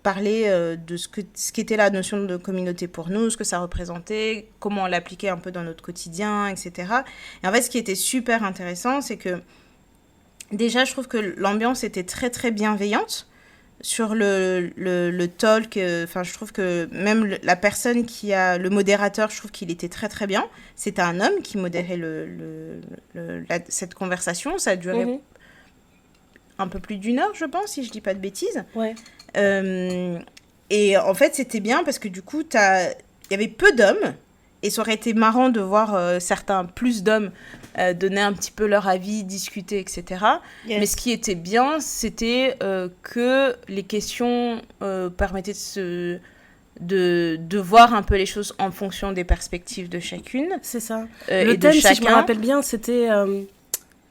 parler de ce qu'était la notion de communauté pour nous, ce que ça représentait, comment on l'appliquait un peu dans notre quotidien, etc. Et en fait, ce qui était super intéressant, c'est que déjà, je trouve que l'ambiance était très, très bienveillante sur le talk. Enfin, je trouve que même la personne le modérateur, je trouve qu'il était très, très bien. C'était un homme qui modérait cette conversation. Ça a duré... un peu plus d'1 heure, je pense, si je dis pas de bêtises. Ouais. Et en fait, c'était bien parce que du coup, t'as y avait peu d'hommes. Et ça aurait été marrant de voir certains plus d'hommes donner un petit peu leur avis, discuter, etc. Yes. Mais ce qui était bien, c'était que les questions permettaient de voir un peu les choses en fonction des perspectives de chacune. C'est ça. Le thème, si je me rappelle bien, c'était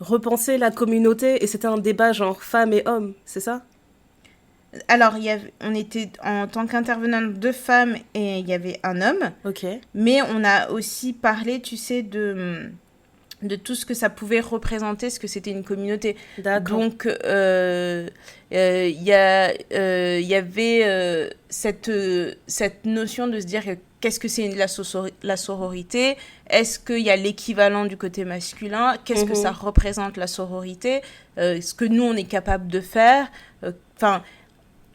repenser la communauté, et c'était un débat genre femmes et hommes, c'est ça ? Alors, on était en tant qu'intervenante 2 femmes et il y avait un homme. Ok. Mais on a aussi parlé, tu sais, de tout ce que ça pouvait représenter, ce que c'était une communauté. D'accord. Donc, y avait cette notion de se dire qu'est-ce que c'est la sororité ? Est-ce qu'il y a l'équivalent du côté masculin ? Qu'est-ce que ça représente, la sororité ? Ce que nous, on est capable de faire ?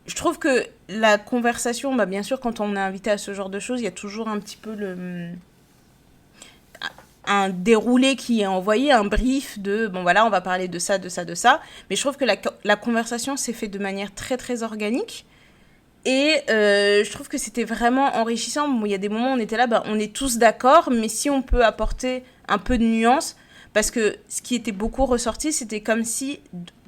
Je trouve que la conversation, bien sûr, quand on est invité à ce genre de choses, il y a toujours un petit peu un déroulé qui est envoyé, un brief de, on va parler de ça, de ça, de ça. Mais je trouve que la conversation s'est faite de manière très, très organique. Et je trouve que c'était vraiment enrichissant. Il y a des moments où on était là, on est tous d'accord, mais si on peut apporter un peu de nuance, parce que ce qui était beaucoup ressorti, c'était comme si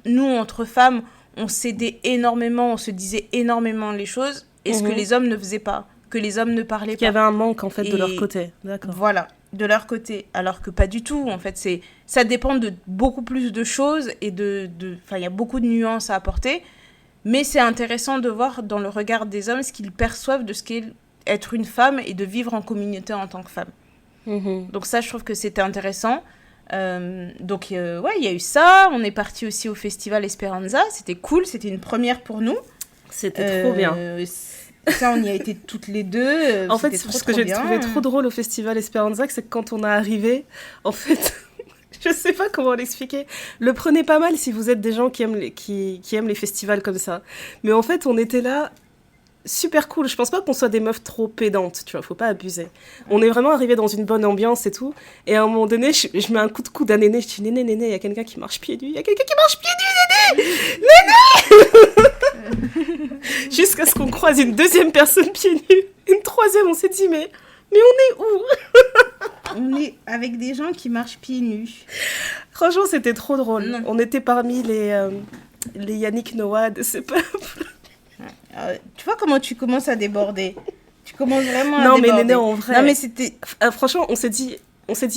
nous, entre femmes, on s'aidait énormément, on se disait énormément les choses, et ce que les hommes ne faisaient pas, que les hommes ne parlaient pas. Il y avait un manque, en fait, de leur côté. D'accord. Voilà, de leur côté. Alors que pas du tout, en fait. Ça dépend de beaucoup plus de choses, et il y a beaucoup de nuances à apporter, mais c'est intéressant de voir dans le regard des hommes ce qu'ils perçoivent de ce qu'est être une femme et de vivre en communauté en tant que femme. Donc ça, je trouve que c'était intéressant. Il y a eu ça. On est parti aussi au festival Esperanza. C'était cool, c'était une première pour nous. C'était trop bien. Ça, on y a été toutes les deux. En fait, ce que j'ai trouvé trop drôle au festival Esperanza, c'est que quand on est arrivé, en fait, je sais pas comment l'expliquer. Le prenez pas mal si vous êtes des gens qui aiment les festivals comme ça. Mais en fait, on était là. Super cool, je pense pas qu'on soit des meufs trop pédantes, tu vois, faut pas abuser. On est vraiment arrivés dans une bonne ambiance et tout, et à un moment donné, je mets un coup de coude à Néné, je dis Néné, il y a quelqu'un qui marche pieds nus, Néné Jusqu'à ce qu'on croise une deuxième personne pieds nus, une troisième, on s'est dit, mais on est où? On est avec des gens qui marchent pieds nus. Franchement, c'était trop drôle. On était parmi les Yannick Noah de ce peuple. Tu vois comment tu commences à déborder. Tu commences vraiment à déborder. Non, mais Néné, en vrai. Non, mais c'était... franchement, on s'est dit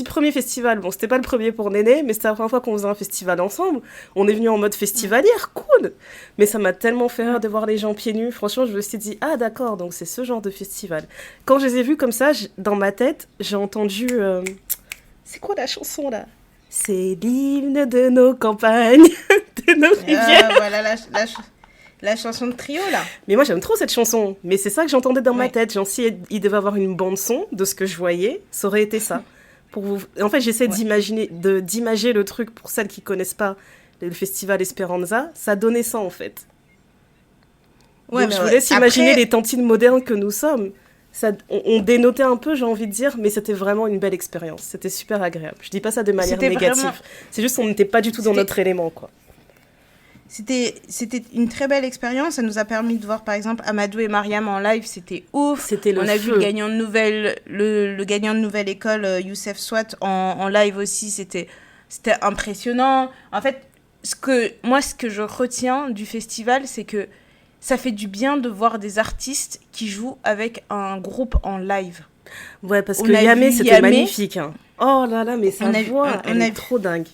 premier festival. Bon, c'était pas le premier pour Néné, mais c'était la première fois qu'on faisait un festival ensemble. On est venu en mode festivalière, cool. Mais ça m'a tellement fait rire de voir les gens pieds nus. Franchement, je me suis dit, ah d'accord, donc c'est ce genre de festival. Quand je les ai vus comme ça, dans ma tête, j'ai entendu... C'est quoi la chanson, là ? C'est l'hymne de nos campagnes, de nos rivières. Voilà la chanson de Trio, là. Mais moi, j'aime trop cette chanson. Mais c'est ça que j'entendais dans ma tête. Genre, si il devait avoir une bande-son de ce que je voyais, ça aurait été ça. En fait, j'essaie d'imager le truc pour celles qui connaissent pas le festival Esperanza. Ça donnait ça, en fait. Donc, je vous laisse imaginer les tantines modernes que nous sommes. On dénotait un peu, j'ai envie de dire, mais c'était vraiment une belle expérience. C'était super agréable. Je dis pas ça de manière négative. Vraiment... C'est juste qu'on n'était pas du tout dans notre élément, quoi. C'était une très belle expérience. Ça nous a permis de voir, par exemple, Amadou et Mariam en live. C'était ouf. C'était le feu. On a vu le gagnant de Nouvelle École, Youssef Swat, en live aussi. C'était impressionnant. En fait, ce que je retiens du festival, c'est que ça fait du bien de voir des artistes qui jouent avec un groupe en live. Ouais, parce que Yamé, c'était magnifique. Hein. Oh là là, mais sa voix, elle est trop dingue.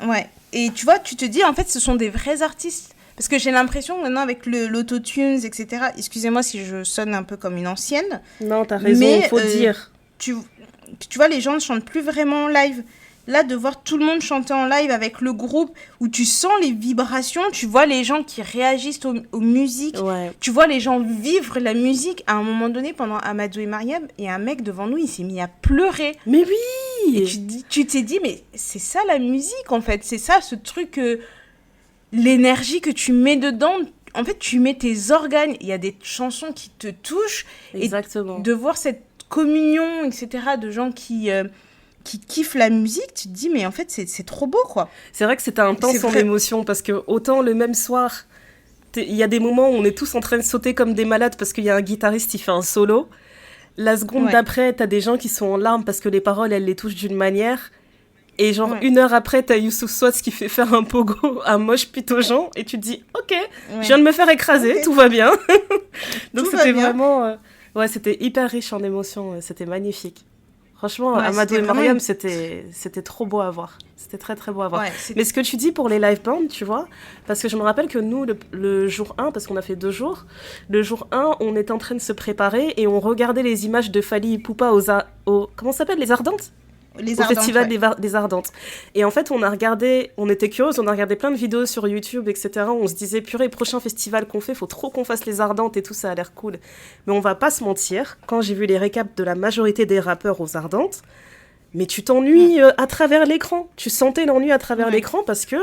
Ouais. Et tu vois, tu te dis, en fait, ce sont des vrais artistes. Parce que j'ai l'impression, maintenant, avec l'autotunes, etc., excusez-moi si je sonne un peu comme une ancienne. Non, t'as raison, il faut dire. Tu vois, les gens ne chantent plus vraiment en live. Là, de voir tout le monde chanter en live avec le groupe, où tu sens les vibrations, tu vois les gens qui réagissent aux musiques, tu vois les gens vivre la musique. À un moment donné, pendant Amadou et Mariam, il y a un mec devant nous, il s'est mis à pleurer. Mais oui! Et tu t'es dit, mais c'est ça la musique, en fait. C'est ça, ce truc, l'énergie que tu mets dedans. En fait, tu mets tes organes. Il y a des chansons qui te touchent. Exactement. Et de voir cette communion, etc., de gens qui kiffent la musique, tu te dis, mais en fait, c'est trop beau, quoi. C'est vrai que c'était intense en émotion, parce que autant le même soir, il y a des moments où on est tous en train de sauter comme des malades, parce qu'il y a un guitariste qui fait un solo, La seconde d'après, t'as des gens qui sont en larmes parce que les paroles, elles les touchent d'une manière. Et genre, 1 heure après, t'as Youssouf Swatz qui fait faire un pogo à moche pite aux gens. Et tu te dis, ok, je viens de me faire écraser, tout va bien. Donc c'était vraiment... c'était hyper riche en émotions. C'était magnifique. Franchement, Amadou et Mariam, c'était trop beau à voir. C'était très, très beau à voir. Mais ce que tu dis pour les live bands, tu vois, parce que je me rappelle que nous, le jour 1, parce qu'on a fait 2 jours, le jour 1, on était en train de se préparer et on regardait les images de Fally Ipupa comment ça s'appelle, les Ardentes ? Au festival des Ardentes. Et en fait, on était curieux, on a regardé plein de vidéos sur YouTube, etc. On se disait, purée, prochain festival qu'on fait, faut trop qu'on fasse les Ardentes et tout, ça a l'air cool. Mais on va pas se mentir, quand j'ai vu les récaps de la majorité des rappeurs aux Ardentes, mais tu t'ennuies à travers l'écran. Tu sentais l'ennui à travers l'écran parce que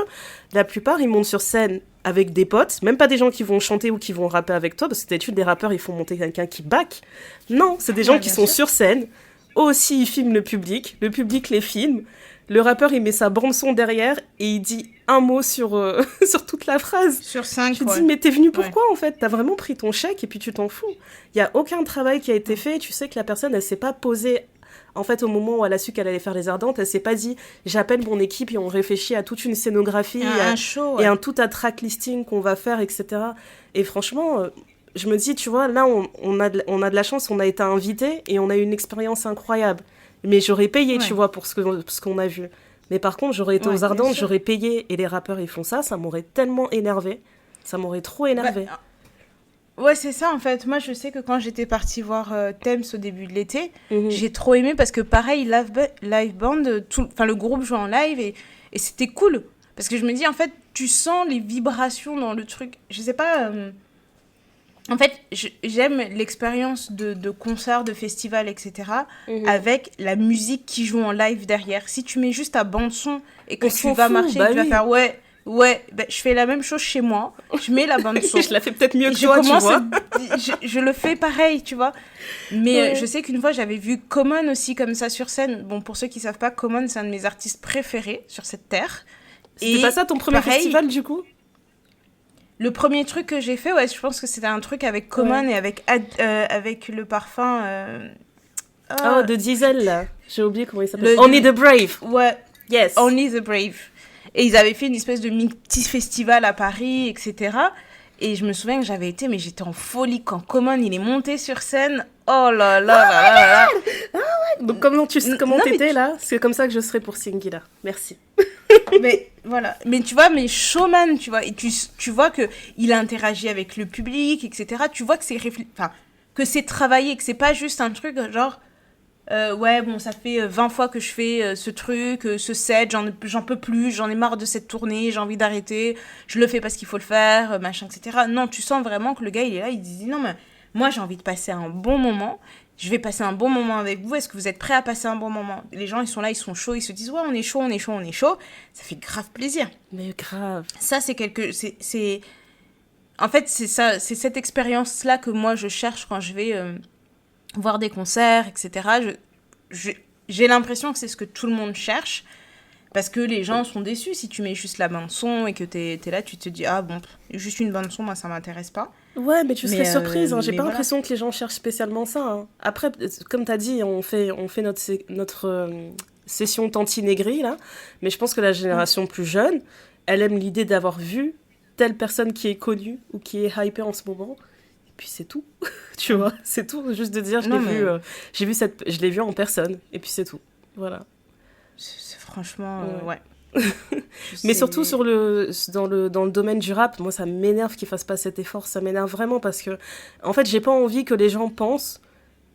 la plupart, ils montent sur scène avec des potes, même pas des gens qui vont chanter ou qui vont rapper avec toi, parce que d'habitude, des rappeurs, ils font monter quelqu'un qui back. Non, c'est des gens qui sont sur scène. Aussi, ils filment le public les filme, le rappeur, il met sa bande-son derrière et il dit un mot sur toute la phrase. Sur 5, Tu te dis, mais t'es venu pourquoi, en fait ? T'as vraiment pris ton chèque et puis tu t'en fous. Il n'y a aucun travail qui a été fait. Tu sais que la personne, elle s'est pas posée... En fait, au moment où elle a su qu'elle allait faire les Ardentes, elle s'est pas dit, j'appelle mon équipe et on réfléchit à toute une scénographie, un show, et tout un track listing qu'on va faire, etc. Et franchement... je me dis, tu vois, là, on a de la chance, on a été invités et on a eu une expérience incroyable. Mais j'aurais payé, tu vois, pour ce qu'on a vu. Mais par contre, j'aurais été aux Ardentes, j'aurais payé, et les rappeurs, ils font ça m'aurait tellement énervé. Ça m'aurait trop énervé. Ouais, c'est ça, en fait. Moi, je sais que quand j'étais partie voir Thames au début de l'été, j'ai trop aimé parce que, pareil, live band, le groupe joue en live et c'était cool. Parce que je me dis, en fait, tu sens les vibrations dans le truc. Je sais pas... En fait, j'aime l'expérience de concert, de festival, etc. Avec la musique qui joue en live derrière. Si tu mets juste ta bande-son et que tu vas marcher, tu vas faire je fais la même chose chez moi. Je mets la bande-son. Je la fais peut-être mieux que toi, tu vois. Je le fais pareil, tu vois. Mais je sais qu'une fois, j'avais vu Common aussi comme ça sur scène. Bon, pour ceux qui ne savent pas, Common, c'est un de mes artistes préférés sur cette terre. C'était pas ça ton premier festival, du coup ? Le premier truc que j'ai fait, je pense que c'était un truc avec Common et avec le parfum... de Diesel, là. J'ai oublié comment il s'appelle. Only the Brave. Ouais. Yes. Only the Brave. Et ils avaient fait une espèce de petit festival à Paris, etc. Et je me souviens que j'avais été, mais j'étais en folie quand Common, il est monté sur scène. Oh là là là là là. Ah ouais. Donc comment t'étais là ? C'est comme ça que je serais pour Singila. Merci. Mais voilà, mais tu vois, mais showman, tu vois, et tu vois que il interagit avec le public, etc. Tu vois que c'est travaillé, que c'est pas juste un truc genre ça fait 20 fois que je fais ce truc, ce set, j'en peux plus, j'en ai marre de cette tournée, j'ai envie d'arrêter, je le fais parce qu'il faut le faire, machin, etc. Non, tu sens vraiment que le gars, il est là, il dit non, mais moi j'ai envie de passer un bon moment. Je vais passer un bon moment avec vous. Est-ce que vous êtes prêts à passer un bon moment ? Les gens, ils sont là, ils sont chauds. Ils se disent, ouais, on est chaud, on est chaud, on est chaud. Ça fait grave plaisir. Mais grave. Ça, En fait, c'est ça, c'est cette expérience-là que moi, je cherche quand je vais voir des concerts, etc. J'ai l'impression que c'est ce que tout le monde cherche. Parce que les gens sont déçus si tu mets juste la bande-son et que t'es là, tu te dis, ah bon, juste une bande-son, moi, ça m'intéresse pas. Ouais, mais tu serais surprise. J'ai pas l'impression que les gens cherchent spécialement ça. Hein. Après, comme t'as dit, on fait notre session tantinégri, là. Mais je pense que la génération plus jeune, elle aime l'idée d'avoir vu telle personne qui est connue ou qui est hypée en ce moment. Et puis c'est tout. Tu vois, c'est tout. Juste de dire, je l'ai vu en personne. Et puis c'est tout. Voilà. Franchement, ouais. Mais surtout dans le domaine du rap, moi ça m'énerve qu'ils fassent pas cet effort, ça m'énerve vraiment parce que en fait j'ai pas envie que les gens pensent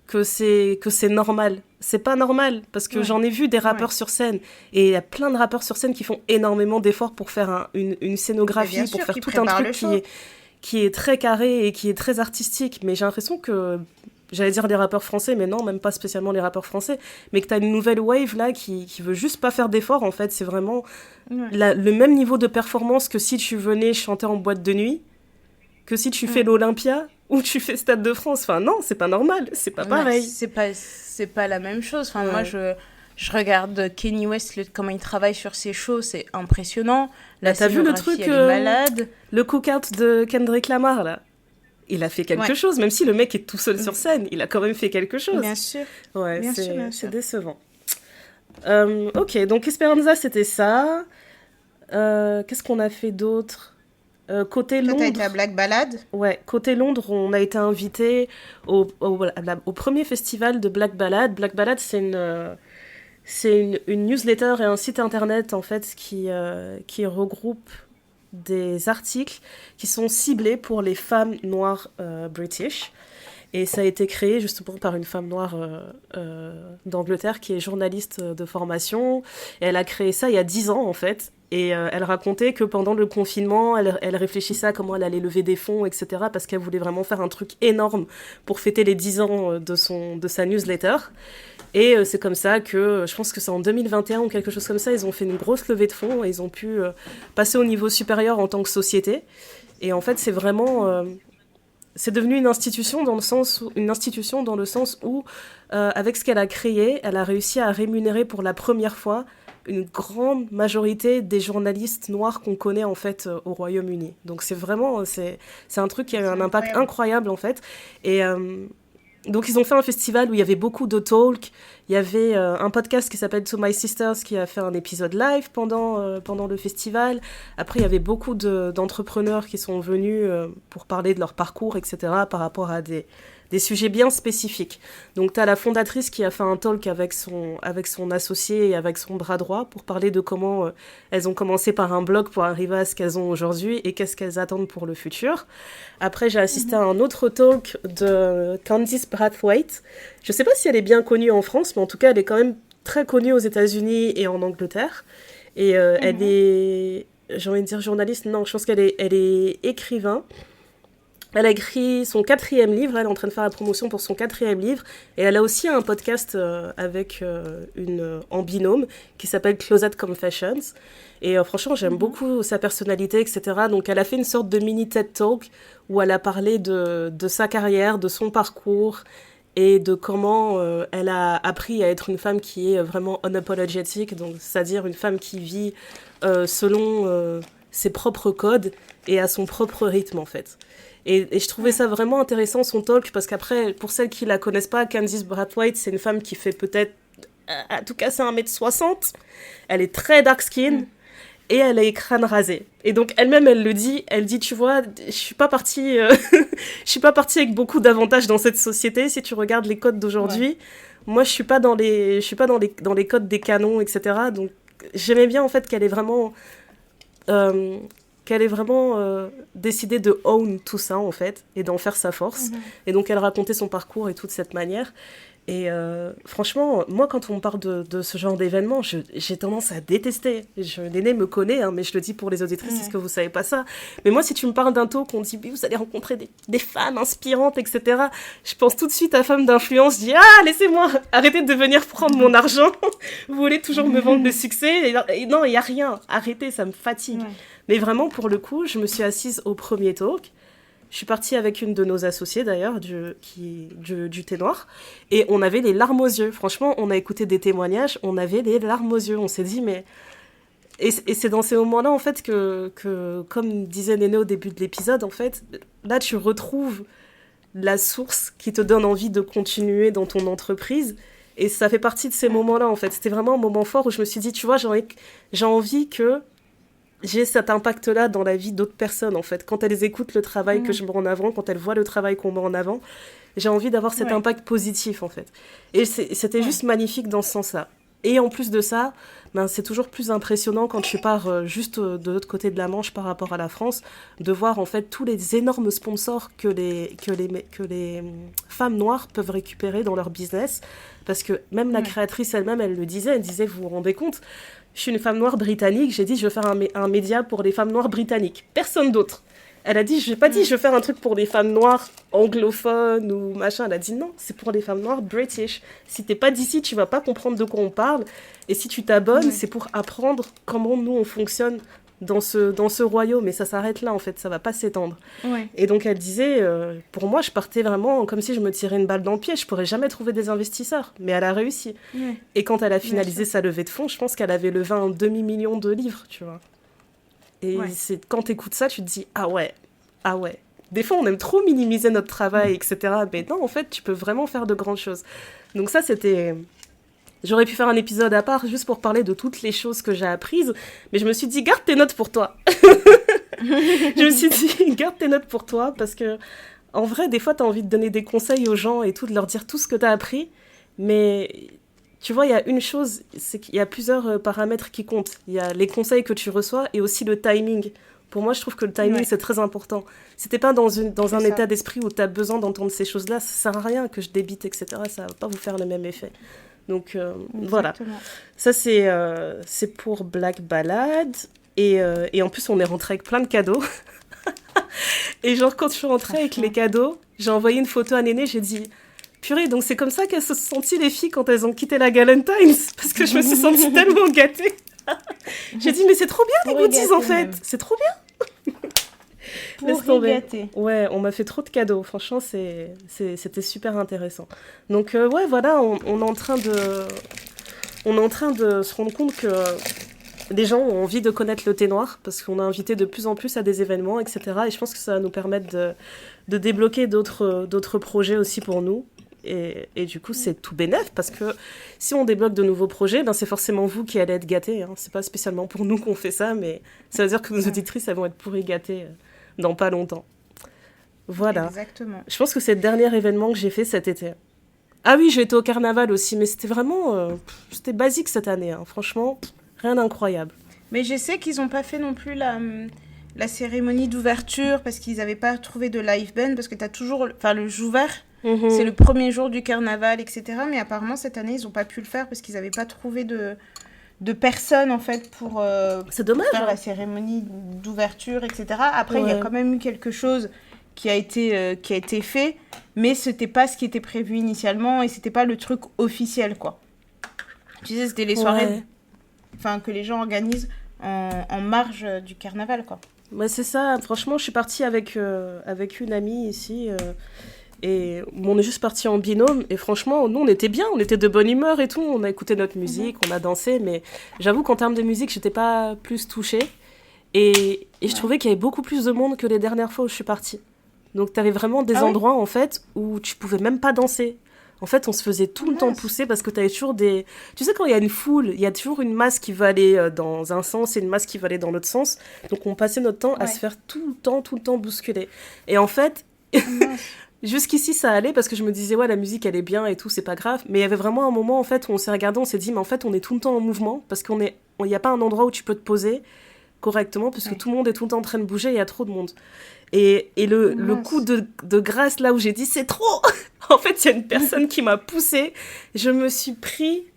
que c'est normal. C'est pas normal parce que j'en ai vu des rappeurs sur scène et il y a plein de rappeurs sur scène qui font énormément d'efforts pour faire une scénographie, pour faire tout un truc qui est très carré et qui est très artistique, mais j'ai l'impression que j'allais dire les rappeurs français, mais non, même pas spécialement les rappeurs français, mais que t'as une nouvelle wave là qui veut juste pas faire d'efforts, en fait, c'est vraiment le même niveau de performance que si tu venais chanter en boîte de nuit, que si tu fais l'Olympia ou tu fais Stade de France. Enfin non, c'est pas normal, c'est pas pareil. C'est pas la même chose. Enfin, moi, je regarde Kanye West, comment il travaille sur ses shows, c'est impressionnant. T'as vu le truc, elle est malade. Le cookout de Kendrick Lamar, là ? il a fait quelque chose, même si le mec est tout seul sur scène, il a quand même fait quelque chose. Bien sûr. Ouais, bien c'est, sûr, bien c'est sûr. décevant. Ok, donc Esperanza, c'était ça. Qu'est-ce qu'on a fait d'autre? Côté Toi, t'as Londres, été à Black Ballad. ouais, côté Londres, on a été invité au premier festival de Black Ballad. Black Ballad, c'est une newsletter et un site internet en fait qui regroupe des articles qui sont ciblés pour les femmes noires british. Et ça a été créé justement par une femme noire d'Angleterre qui est journaliste de formation. Et elle a créé ça il y a 10 ans en fait. Et elle racontait que pendant le confinement, elle réfléchissait à comment elle allait lever des fonds, etc. Parce qu'elle voulait vraiment faire un truc énorme pour fêter les 10 ans de sa newsletter. Et c'est comme ça que, je pense que c'est en 2021 ou quelque chose comme ça, ils ont fait une grosse levée de fonds et ils ont pu passer au niveau supérieur en tant que société. Et en fait, c'est vraiment... c'est devenu une institution dans le sens où, avec ce qu'elle a créé, elle a réussi à rémunérer pour la première fois une grande majorité des journalistes noirs qu'on connaît en fait au Royaume-Uni. Donc c'est un truc qui a eu un impact incroyable en fait. Et donc ils ont fait un festival où il y avait beaucoup de talks. Il y avait un podcast qui s'appelle To My Sisters qui a fait un épisode live pendant le festival. Après il y avait beaucoup d'entrepreneurs qui sont venus pour parler de leur parcours, etc. par rapport à des sujets bien spécifiques. Donc tu as la fondatrice qui a fait un talk avec son associé et avec son bras droit pour parler de comment elles ont commencé par un blog pour arriver à ce qu'elles ont aujourd'hui et qu'est-ce qu'elles attendent pour le futur. Après, j'ai assisté à un autre talk de Candice Brathwaite. Je sais pas si elle est bien connue en France, mais en tout cas, elle est quand même très connue aux États-Unis et en Angleterre. Et elle est, j'ai envie de dire journaliste, non, je pense qu'elle est écrivain. Elle a écrit son 4e livre, elle est en train de faire la promotion pour son 4e livre, et elle a aussi un podcast avec en binôme qui s'appelle Closet Confessions. Et franchement, j'aime beaucoup sa personnalité, etc. Donc elle a fait une sorte de mini TED Talk où elle a parlé de sa carrière, de son parcours, et de comment elle a appris à être une femme qui est vraiment unapologetic, donc c'est-à-dire une femme qui vit selon ses propres codes et à son propre rythme en fait. Et je trouvais ça vraiment intéressant son talk parce qu'après, pour celles qui la connaissent pas, Candice Brathwaite, c'est une femme qui fait peut-être, à tout cas, c'est 1m60. Elle est très dark skin et elle est crâne rasé. Et donc elle-même, elle le dit, elle dit, tu vois, je suis pas partie avec beaucoup d'avantages dans cette société. Si tu regardes les codes d'aujourd'hui, moi, je suis pas dans les codes des canons, etc. Donc j'aimais bien en fait qu'elle ait vraiment décidé de own tout ça, en fait, et d'en faire sa force. Et donc, elle racontait son parcours et tout de cette manière. Et franchement, moi, quand on parle de ce genre d'événement, j'ai tendance à détester. L'aîné me connaît, hein, mais je le dis pour les auditrices, est-ce que vous savez pas ça? Mais moi, si tu me parles d'un talk, on dit, vous allez rencontrer des femmes inspirantes, etc. Je pense tout de suite à femmes d'influence, je dis, ah, laissez-moi, arrêtez de venir prendre mon argent. Vous voulez toujours me vendre le succès. Et non, il n'y a rien. Arrêtez, ça me fatigue. Mais vraiment, pour le coup, je me suis assise au premier talk. Je suis partie avec une de nos associées, d'ailleurs, du Thé Noir. Et on avait les larmes aux yeux. Franchement, on a écouté des témoignages, on avait les larmes aux yeux. On s'est dit, mais... Et c'est dans ces moments-là, en fait, que comme disait Néné au début de l'épisode, en fait, là, tu retrouves la source qui te donne envie de continuer dans ton entreprise. Et ça fait partie de ces moments-là, en fait. C'était vraiment un moment fort où je me suis dit, tu vois, j'ai envie que j'ai cet impact-là dans la vie d'autres personnes, en fait. Quand elles écoutent le travail que je mets en avant, quand elles voient le travail qu'on met en avant, j'ai envie d'avoir cet impact positif, en fait. Et c'était juste magnifique dans ce sens-là. Et en plus de ça, c'est toujours plus impressionnant quand tu pars juste de l'autre côté de la Manche par rapport à la France, de voir, en fait, tous les énormes sponsors que les femmes noires peuvent récupérer dans leur business. Parce que même la créatrice elle-même, elle disait, vous vous rendez compte, je suis une femme noire britannique, j'ai dit je veux faire un média pour les femmes noires britanniques. Personne d'autre. Elle a dit, je n'ai pas dit je veux faire un truc pour les femmes noires anglophones ou machin. Elle a dit non, c'est pour les femmes noires british. Si t'es pas d'ici, tu vas pas comprendre de quoi on parle. Et si tu t'abonnes, c'est pour apprendre comment nous on fonctionne dans ce royaume. Et ça s'arrête là en fait, ça va pas s'étendre. Et donc elle disait, pour moi je partais vraiment comme si je me tirais une balle dans le pied. Je pourrais jamais trouver des investisseurs. Mais elle a réussi. Et quand elle a finalisé sa levée de fonds, je pense qu'elle avait levé un $250 000, tu vois. Et quand t'écoutes ça, tu te dis, ah ouais, Des fois, on aime trop minimiser notre travail, etc. Mais non, en fait, tu peux vraiment faire de grandes choses. Donc ça, c'était... J'aurais pu faire un épisode à part juste pour parler de toutes les choses que j'ai apprises, mais je me suis dit, garde tes notes pour toi. Je me suis dit, garde tes notes pour toi, parce que, en vrai, des fois, t'as envie de donner des conseils aux gens et tout, de leur dire tout ce que t'as appris, mais... Tu vois, il y a une chose, c'est qu'il y a plusieurs paramètres qui comptent. Il y a les conseils que tu reçois et aussi le timing. Pour moi, je trouve que le timing, c'est très important. Si t'es pas dans un état d'esprit où tu as besoin d'entendre ces choses-là, ça sert à rien que je débite, etc. Ça va pas vous faire le même effet. Donc, voilà. Ça, c'est pour Black Ballad. Et en plus, on est rentré avec plein de cadeaux. Et genre, quand je suis rentrée avec les cadeaux, j'ai envoyé une photo à Néné, j'ai dit... Purée, donc c'est comme ça qu'elles se sont senties, les filles, quand elles ont quitté la Galentine's. Parce que je me suis sentie tellement gâtée. J'ai dit, mais c'est trop bien, les goodies, en fait. Même. C'est trop bien. Laisse tomber. Gâter. Ouais, on m'a fait trop de cadeaux. Franchement, c'était super intéressant. Donc, ouais, voilà, on est en train de se rendre compte que les gens ont envie de connaître le thé noir, parce qu'on a invité de plus en plus à des événements, etc. Et je pense que ça va nous permettre de débloquer d'autres projets aussi pour nous. Et du coup, c'est tout bénef, parce que si on débloque de nouveaux projets, ben c'est forcément vous qui allez être gâtés. Hein. C'est pas spécialement pour nous qu'on fait ça, mais ça veut dire que nos auditrices, elles vont être pourries gâtées dans pas longtemps. Voilà. Exactement. Je pense que c'est le dernier événement que j'ai fait cet été. Ah oui, j'ai été au carnaval aussi, mais c'était vraiment... c'était basique cette année, hein. Franchement, rien d'incroyable. Mais je sais qu'ils n'ont pas fait non plus la cérémonie d'ouverture, parce qu'ils n'avaient pas trouvé de live band, parce que tu as toujours... Enfin, le jouvert... C'est le premier jour du carnaval, etc. Mais apparemment, cette année, ils n'ont pas pu le faire parce qu'ils n'avaient pas trouvé de personnes, en fait, pour c'est dommage, faire la cérémonie d'ouverture, etc. Après, il y a quand même eu quelque chose qui a été fait, mais ce n'était pas ce qui était prévu initialement et ce n'était pas le truc officiel, quoi. Tu sais, c'était les soirées que les gens organisent en marge du carnaval, quoi. Ouais, c'est ça. Franchement, je suis partie avec une amie ici... Et on est juste partis en binôme, et franchement, nous, on était bien, on était de bonne humeur et tout, on a écouté notre musique, on a dansé, mais j'avoue qu'en termes de musique, j'étais pas plus touchée, et je trouvais qu'il y avait beaucoup plus de monde que les dernières fois où je suis partie. Donc t'avais vraiment des endroits, en fait, où tu pouvais même pas danser. En fait, on se faisait tout le temps pousser, parce que t'avais toujours des... Tu sais, quand il y a une foule, il y a toujours une masse qui va aller dans un sens et une masse qui va aller dans l'autre sens, donc on passait notre temps à se faire tout le temps bousculer. Et en fait... Jusqu'ici, ça allait parce que je me disais, ouais, la musique, elle est bien et tout, c'est pas grave. Mais il y avait vraiment un moment, en fait, où on s'est regardé, on s'est dit, mais en fait, on est tout le temps en mouvement parce qu'il n'y a pas un endroit où tu peux te poser correctement parce que tout le monde est tout le temps en train de bouger, il y a trop de monde. Et le coup de grâce, là où j'ai dit, c'est trop. En fait, il y a une personne qui m'a poussée. Je me suis pris...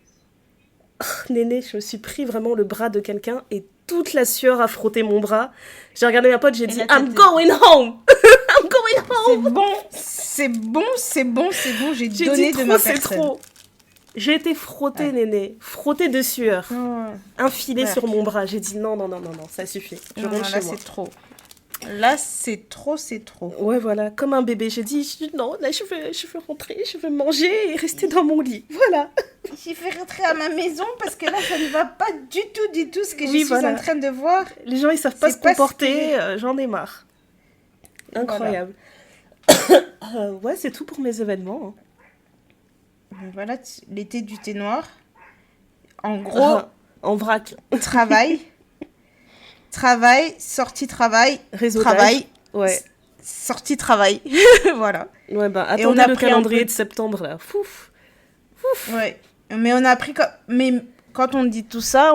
Néné, je me suis pris vraiment le bras de quelqu'un et toute la sueur a frotté mon bras. J'ai regardé ma pote, j'ai dit, I'm going home. I'm going home. C'est bon, j'ai donné de ma personne. C'est trop. J'ai été frottée, Néné, frottée de sueur, infilée sur mon bras. J'ai dit non, ça suffit. Je rentre chez moi. C'est trop. Là, c'est trop. Ouais, voilà, comme un bébé. J'ai dit non, là, je veux rentrer, je veux manger et rester dans mon lit. Voilà. Je vais rentrer à ma maison parce que là, ça ne va pas du tout ce que je suis en train de voir. Les gens, ils savent pas se comporter. J'en ai marre. Incroyable. Ouais, c'est tout pour mes événements. Voilà, l'été du thé noir. En gros, en vrac. Travail, sortie travail, réseautage. Travail, sortie travail. Voilà. Ouais, attendez le calendrier de septembre, là. Fouf. Ouais, mais on a appris... Mais quand on dit tout ça,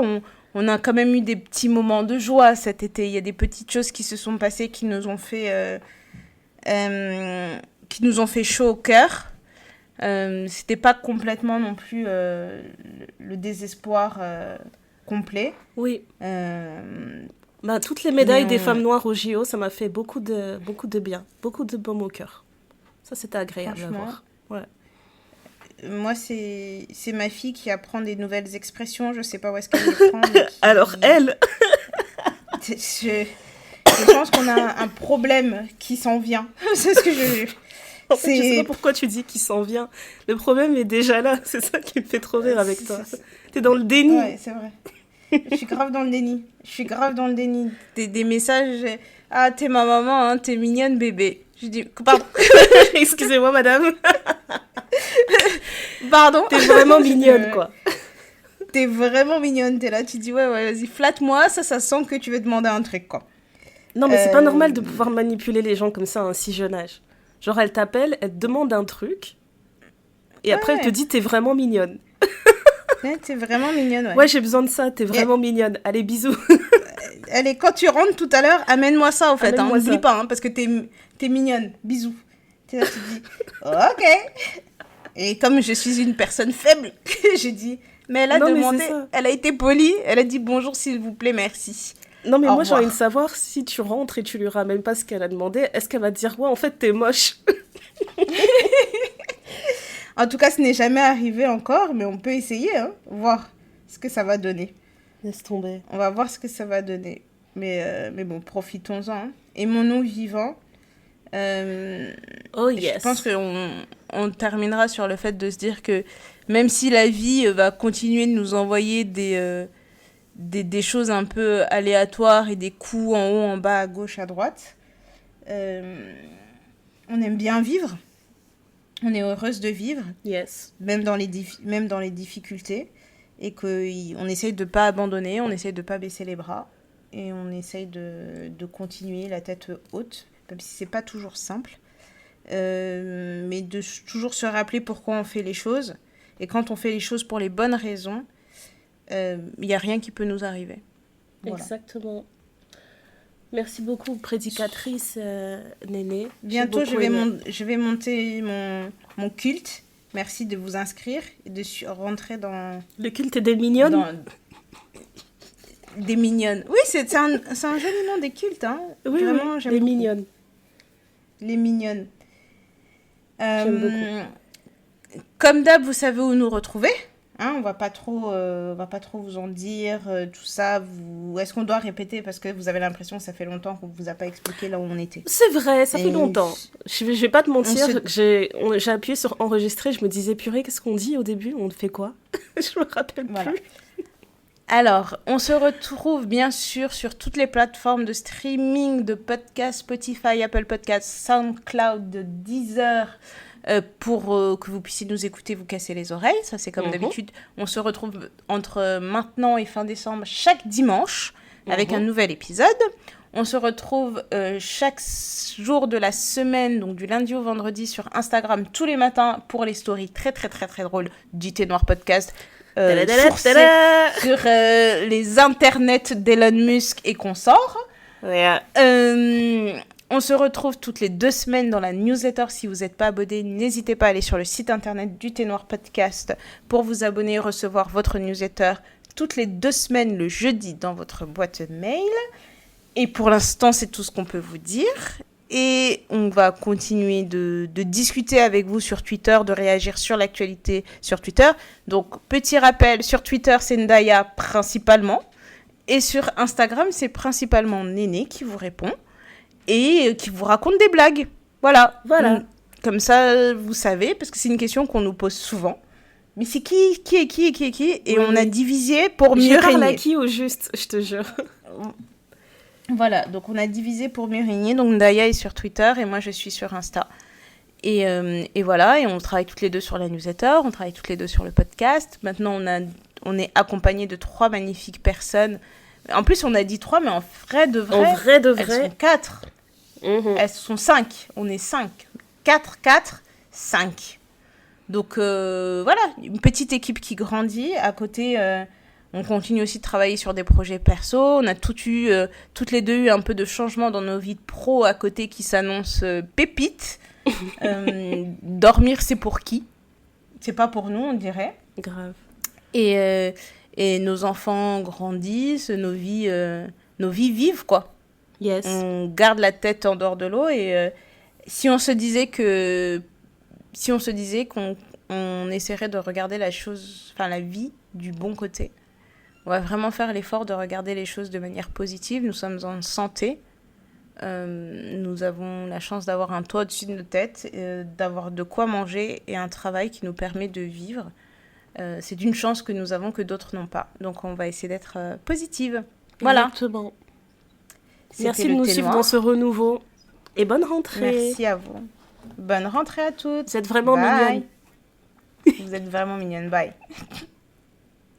on a quand même eu des petits moments de joie cet été. Il y a des petites choses qui se sont passées qui nous ont fait chaud au cœur. C'était pas complètement non plus le désespoir complet. Oui. Toutes les médailles des femmes noires au JO, ça m'a fait beaucoup de bien, beaucoup de baume au cœur. Ça, c'était agréable à voir. Ouais. Moi, c'est ma fille qui apprend des nouvelles expressions. Je sais pas où est-ce qu'elle les prend. Alors, elle je pense qu'on a un problème qui s'en vient. C'est ce que je... En fait, je sais pas pourquoi tu dis qu'il s'en vient. Le problème est déjà là. C'est ça qui me fait trop rire avec toi. T'es dans le déni. Ouais, c'est vrai. Je suis grave dans le déni. Des messages. Ah, t'es ma maman, hein, t'es mignonne, bébé. Je dis, pardon. Excusez-moi, madame. Pardon. T'es vraiment mignonne, quoi. T'es vraiment mignonne, t'es là, tu dis, ouais, vas-y, flatte-moi, ça sent que tu veux demander un truc, quoi. Non, mais c'est pas normal de pouvoir manipuler les gens comme ça à un si jeune âge. Genre, elle t'appelle, elle te demande un truc, et après, elle te dit, t'es vraiment mignonne. Ouais, t'es vraiment mignonne, ouais. Ouais, j'ai besoin de ça, t'es vraiment mignonne. Allez, bisous. Allez, quand tu rentres tout à l'heure, amène-moi ça, en fait. N'oublie pas, parce que t'es mignonne. Bisous. T'es là, tu dis, ok. Et comme je suis une personne faible, j'ai dit, mais elle a demandé, elle a été polie, elle a dit bonjour, s'il vous plaît, merci. Non, mais moi, j'ai envie de savoir, si tu rentres et tu lui ramènes pas ce qu'elle a demandé, est-ce qu'elle va te dire, ouais, en fait, t'es moche? En tout cas, ce n'est jamais arrivé encore, mais on peut essayer, hein, voir ce que ça va donner. Laisse tomber. On va voir ce que ça va donner. Mais bon, profitons-en. Hein. Aimons-nous vivants. Oh yes. Je pense qu'on terminera sur le fait de se dire que même si la vie va continuer de nous envoyer des choses un peu aléatoires et des coups en haut, en bas, à gauche, à droite, on aime bien vivre. On est heureuse de vivre. Yes. Même dans les difficultés. Et qu'on essaye de ne pas abandonner, on essaye de ne pas baisser les bras. Et on essaye de continuer la tête haute, même si ce n'est pas toujours simple. Mais de toujours se rappeler pourquoi on fait les choses. Et quand on fait les choses pour les bonnes raisons, il n'y a rien qui peut nous arriver. Voilà. Exactement. Merci beaucoup, prédicatrice Néné. Bientôt, je vais monter mon culte. Merci de vous inscrire et de rentrer dans... Le culte des mignonnes Des mignonnes. Oui, c'est un joli nom des cultes. Hein. Oui, vraiment, oui, j'aime les beaucoup. Mignonnes. Les mignonnes. J'aime beaucoup. Comme d'hab, vous savez où nous retrouver. Hein, on va pas trop vous en dire, tout ça. Est-ce qu'on doit répéter parce que vous avez l'impression que ça fait longtemps qu'on vous a pas expliqué là où on était? C'est vrai, ça fait longtemps. Je vais pas te mentir, j'ai appuyé sur enregistrer, je me disais purée, qu'est-ce qu'on dit au début? On fait quoi? Je me rappelle plus. Alors, on se retrouve bien sûr sur toutes les plateformes de streaming, de podcasts, Spotify, Apple Podcasts, SoundCloud, Deezer, pour que vous puissiez nous écouter, vous casser les oreilles. Ça, c'est comme d'habitude. On se retrouve entre maintenant et fin décembre chaque dimanche avec un nouvel épisode. On se retrouve chaque jour de la semaine, donc du lundi au vendredi sur Instagram tous les matins pour les stories très très très très drôles du Thé Noir Podcast. Sourcé sur les internets d'Elon Musk et consorts. Yeah. On se retrouve toutes les 2 semaines dans la newsletter. Si vous n'êtes pas abonné, n'hésitez pas à aller sur le site internet du Thé Noir Podcast pour vous abonner et recevoir votre newsletter toutes les 2 semaines le jeudi dans votre boîte mail. Et pour l'instant, c'est tout ce qu'on peut vous dire. Et on va continuer de discuter avec vous sur Twitter, de réagir sur l'actualité sur Twitter. Donc, petit rappel, sur Twitter, c'est Ndaya principalement. Et sur Instagram, c'est principalement Néné qui vous répond et qui vous raconte des blagues. Voilà. Comme ça, vous savez, parce que c'est une question qu'on nous pose souvent. Mais c'est qui est Et on a divisé pour mieux régner. Je parle à qui au juste, je te jure. Voilà, donc on a divisé pour mieux régner. Donc Ndaya est sur Twitter et moi je suis sur Insta. Et voilà, et on travaille toutes les deux sur la newsletter, on travaille toutes les deux sur le podcast. Maintenant, on est accompagnés de 3 magnifiques personnes. En plus, on a dit 3, mais en vrai de vrai, elles sont 4. Elles sont 5. On est 5. 4, 5. Donc voilà, une petite équipe qui grandit. À côté... on continue aussi de travailler sur des projets perso. On a toutes les deux eu un peu de changement dans nos vies de pro à côté qui s'annonce pépite. Dormir, c'est pour qui? C'est pas pour nous, on dirait. Grave. Et nos enfants grandissent, nos vies vivent, quoi. Yes. On garde la tête en dehors de l'eau. Et si on se disait qu'on essaierait de regarder la vie du bon côté, on va vraiment faire l'effort de regarder les choses de manière positive. Nous sommes en santé. Nous avons la chance d'avoir un toit au-dessus de nos têtes, d'avoir de quoi manger et un travail qui nous permet de vivre. C'est une chance que nous avons que d'autres n'ont pas. Donc, on va essayer d'être positive. Voilà. Exactement. Merci de nous suivre dans ce renouveau. Et bonne rentrée. Merci à vous. Bonne rentrée à toutes. Vous êtes vraiment mignonnes. Vous êtes vraiment mignonnes. Bye.